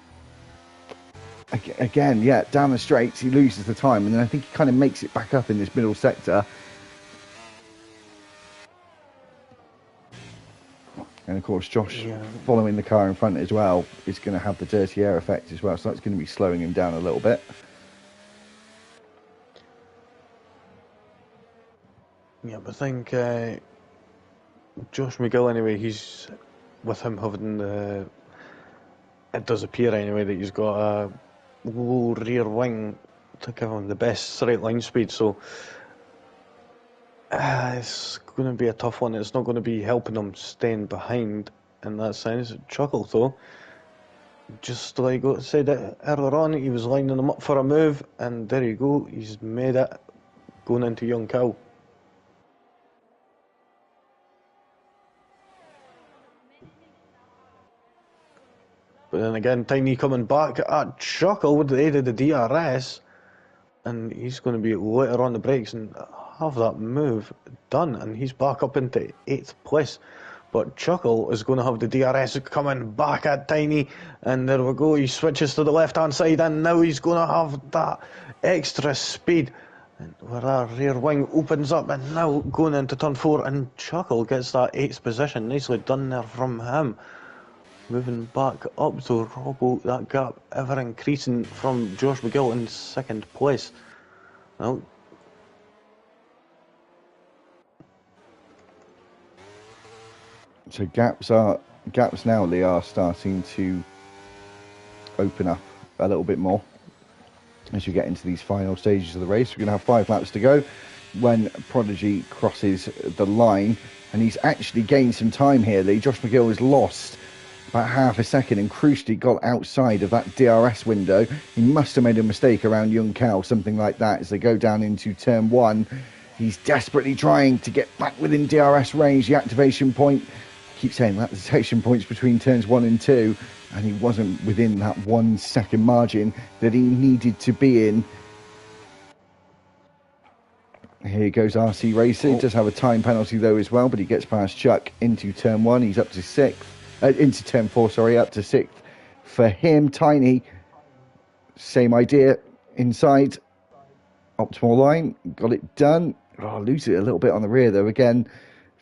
again, yeah, down the straights, he loses the time. And then I think he kind of makes it back up in this middle sector. And of course, Josh, following the car in front as well, is going to have the dirty air effect as well. So that's going to be slowing him down a little bit. Yeah, but I think Josh McGill, anyway, he's with him having the... It does appear, anyway, that he's got a low rear wing to give him the best straight line speed. So it's going to be a tough one. It's not going to be helping him staying behind in that sense. Chuckle, though, just like I said earlier on, he was lining him up for a move, and there you go, he's made it going into Young Cow. But then again, Tiny coming back at Chuckle with the aid of the DRS, and he's going to be later on the brakes and have that move done, and he's back up into 8th place. But Chuckle is going to have the DRS coming back at Tiny, and there we go, he switches to the left hand side, and now he's going to have that extra speed, and where that rear wing opens up, and now going into turn 4, and Chuckle gets that 8th position. Nicely done there from him. Moving back up to Robbo, that gap ever increasing from Josh McGill in 2nd place. Well, so gaps now, they are starting to open up a little bit more as you get into these final stages of the race. We're going to have 5 laps to go when Prodigy crosses the line, and he's actually gained some time here. Josh McGill has lost about half a second and crucially got outside of that DRS window. He must have made a mistake around Young Cow, something like that, as they go down into turn 1. He's desperately trying to get back within DRS range, the activation point. I keep saying that, the detection points between turns 1 and 2, and he wasn't within that 1 second margin that he needed to be in. Here goes RC Racing. Does have a time penalty though as well, but he gets past Chuck into turn 1. He's up to 6th. Into turn 4, sorry, up to 6th for him. Tiny, same idea, inside optimal line, got it done. Lose it a little bit on the rear though. Again,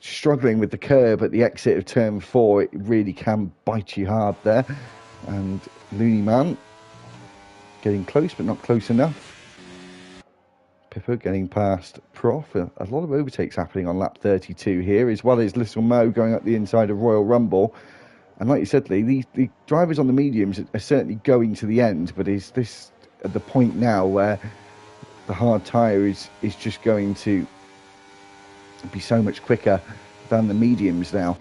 struggling with the curb at the exit of turn 4. It really can bite you hard there. And Looney Man getting close, but not close enough. Pippa getting past Prof. A lot of overtakes happening on lap 32 here, as well as Little Mo going up the inside of Royal Rumble. And like you said, Lee, the drivers on the mediums are certainly going to the end, but is this at the point now where the hard tyre is just going to be so much quicker than the mediums now?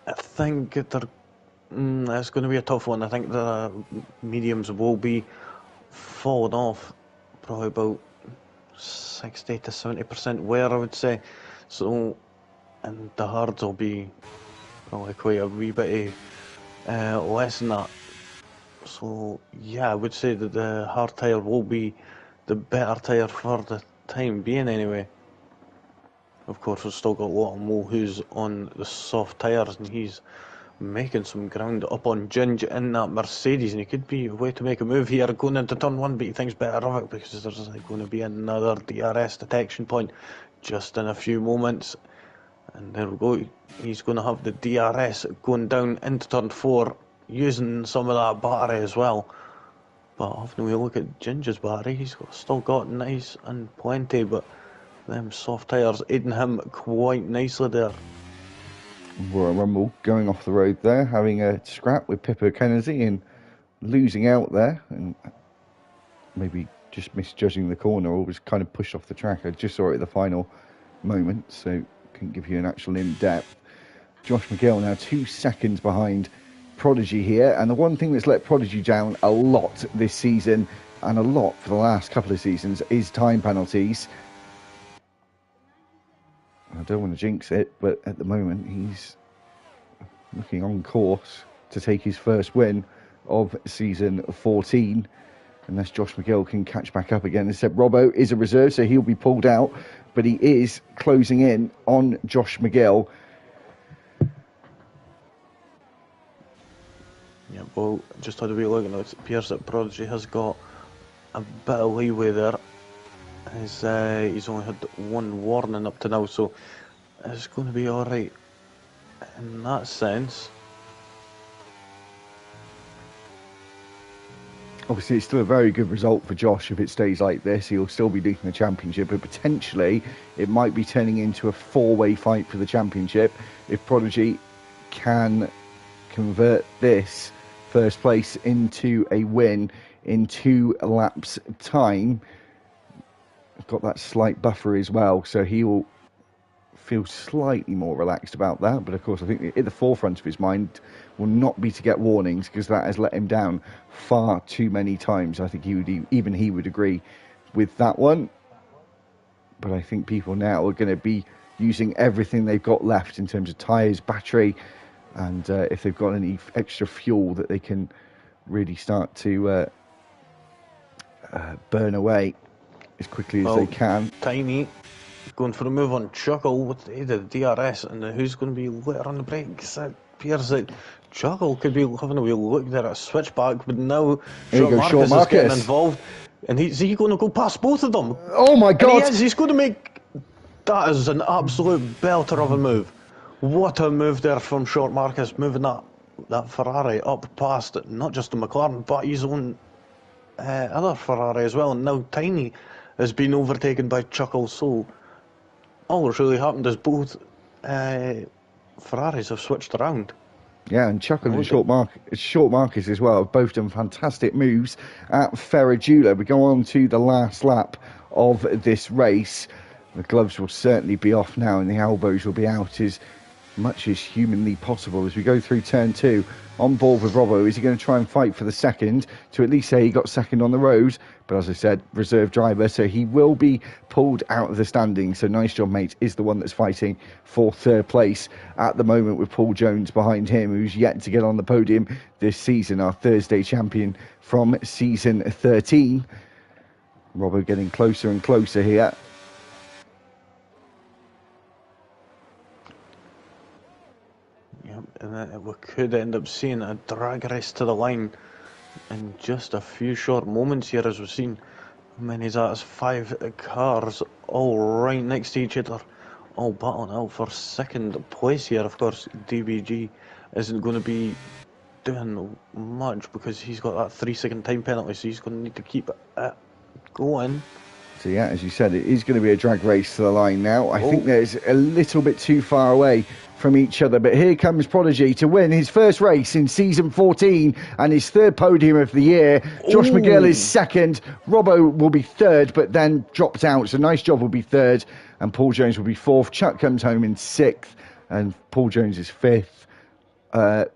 I think it's going to be a tough one. I think the mediums will be falling off probably about 60 to 70% wear, I would say. So, and the hards will be probably quite a wee bit less than that. So yeah, I would say that the hard tyre will be the better tyre for the time being anyway. Of course, we've still got a lot of Mo who's on the soft tyres, and he's making some ground up on Ginge in that Mercedes, and he could be a way to make a move here going into turn 1, but he thinks better of it because there's going to be another DRS detection point just in a few moments. And there we go, he's going to have the DRS going down into turn 4, using some of that battery as well. But often we look at Ginger's battery, he's still got nice and plenty, but them soft tyres aiding him quite nicely there. Royal Rumble going off the road there, having a scrap with Pippa Kennedy and losing out there, and maybe just misjudging the corner, or was kind of pushed off the track. I just saw it at the final moment, so couldn't give you an actual in-depth. Josh McGill now 2 seconds behind Prodigy here, and the one thing that's let Prodigy down a lot this season, and a lot for the last couple of seasons, is time penalties. I don't want to jinx it, but at the moment he's looking on course to take his first win of season 14, unless Josh McGill can catch back up again. As I said, Robbo is a reserve, so he'll be pulled out, but he is closing in on Josh McGill. Yeah, well, just had a wee look, and it appears that Prodigy has got a bit of leeway there. He's only had one warning up to now, so it's going to be alright in that sense. Obviously, it's still a very good result for Josh if it stays like this. He'll still be leading the championship, but potentially it might be turning into a four-way fight for the championship if Prodigy can convert this first place into a win in 2 laps' time. Got that slight buffer as well, so he will feel slightly more relaxed about that. But of course, I think at the forefront of his mind will not be to get warnings, because that has let him down far too many times. I think he would agree with that one. But I think people now are going to be using everything they've got left in terms of tyres, battery, and if they've got any extra fuel that they can really start to burn away as quickly as they can. Tiny going for a move on Chuckle with the DRS, and who's going to be later on the brakes? It appears that Chuckle could be having a wee look there at a switchback, but now Short Marcus is getting involved, and is he going to go past both of them? Oh my God! And he's going to make... That is an absolute belter of a move. What a move there from Short Marcus, moving that Ferrari up past not just the McLaren, but his own other Ferrari as well. And now Tiny has been overtaken by Chuckle, so all that's really happened is both Ferraris have switched around. Yeah, and Chuckle and Short Marcus as well have both done fantastic moves at Ferragula. We go on to the last lap of this race. The gloves will certainly be off now, and the elbows will be out as much as humanly possible as we go through turn 2. On board with Robbo. Is he going to try and fight for the second to at least say he got second on the road? But as I said, reserve driver, so he will be pulled out of the standings. So Nice Job Mate is the one that's fighting for third place at the moment, with Paul Jones behind him, who's yet to get on the podium this season, our Thursday champion from season 13. Robbo getting closer and closer here. And we could end up seeing a drag race to the line in just a few short moments here, as we've seen. How many is that? It's 5 cars all right next to each other, all battling out for second place here. Of course, DBG isn't going to be doing much because he's got that 3-second time penalty, so he's going to need to keep it going. So yeah, as you said, it is going to be a drag race to the line now. I think there's a little bit too far away from each other, but here comes Prodigy to win his first race in season 14 and his third podium of the year. Josh McGill is second, Robbo will be third, but then dropped out, so Nice Job will be third, and Paul Jones will be fourth. Chuck comes home in sixth, and Paul Jones is fifth. RC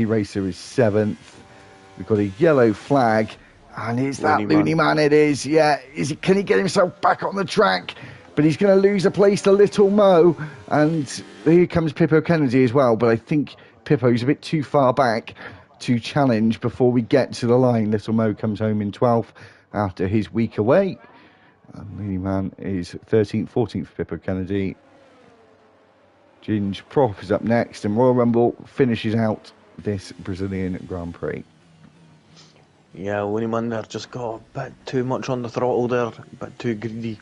Racer is seventh. We've got a yellow flag, and is that Looney Man? It is, yeah. Can he get himself back on the track? But he's going to lose a place to Little Mo, and here comes Pippo Kennedy as well, but I think Pippo's a bit too far back to challenge before we get to the line. Little Mo comes home in 12th after his week away. Looney Man is 13th, 14th for Pippo Kennedy. Ginge Prof is up next, and Royal Rumble finishes out this Brazilian Grand Prix. Yeah, Looney Man there just got a bit too much on the throttle there, a bit too greedy.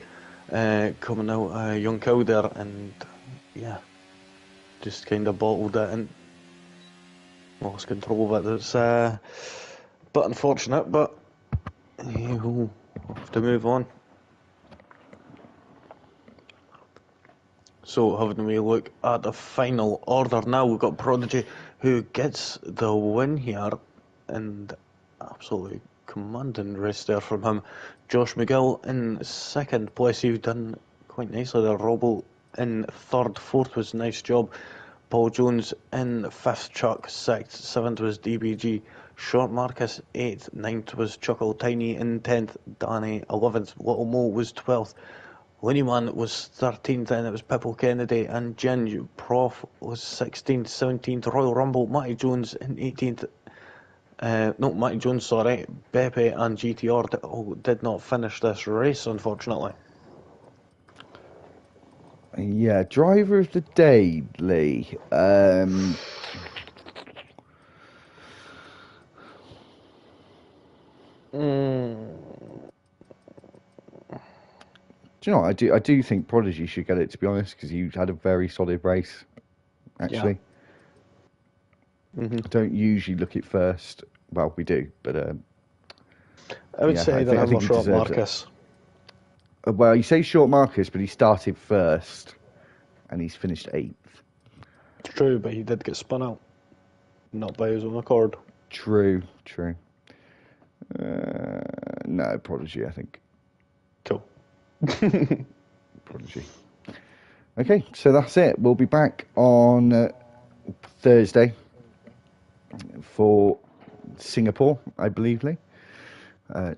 Coming out Young Cow there, and yeah, just kind of bottled it and lost control of it. It's a bit unfortunate, but we'll have to move on. So having a look at the final order now, we've got Prodigy who gets the win here, and absolutely commanding race there from him. Josh McGill in second place, he's done quite nicely there. Robbo in third, fourth was Nice Job. Paul Jones in fifth, Chuck sixth, seventh was DBG, Short Marcus 8th, 9th was Chuckle Tiny in 10th, Danny 11th, Little Mo was 12th, Looneyman was 13th, and it was Pippo Kennedy, and Ginge Prof was 16th, 17th, Royal Rumble, Matty Jones in 18th. No, Matty Jones, sorry. Beppe and GTR did not finish this race, unfortunately. Yeah, driver of the day, Lee. Do you know what? I do think Prodigy should get it, to be honest, because he had a very solid race, actually. Yeah. I don't usually look at first. Well, we do, but I would say either him or Short Marcus. Well, you say Short Marcus, but he started first, and he's finished 8th. It's true, but he did get spun out, not by his own accord. True. No, Prodigy, I think. Cool. Prodigy. Okay, so that's it. We'll be back on Thursday for Singapore, I believe, Lee.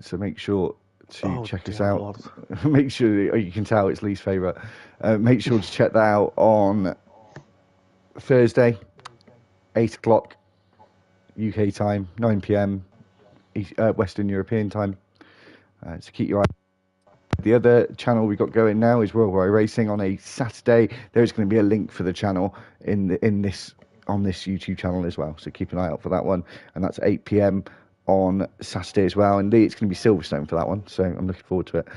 So make sure to check us out. Make sure you can tell it's Lee's favourite. Make sure to check that out on Thursday, 8 o'clock UK time, 9 p.m. Western European time. So keep your eye. The other channel we got going now is Royal Roy Racing on a Saturday. There's going to be a link for the channel on this YouTube channel as well. So keep an eye out for that one, and that's 8 p.m. on Saturday as well. And Lee, it's going to be Silverstone for that one, so I'm looking forward to it.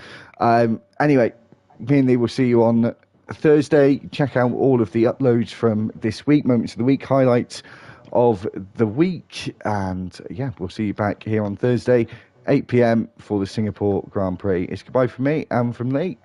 Anyway, me and Lee will see you on Thursday. Check out all of the uploads from this week, moments of the week, highlights of the week, and yeah, we'll see you back here on Thursday, 8 p.m. for the Singapore Grand Prix. It's goodbye from me and from Lee.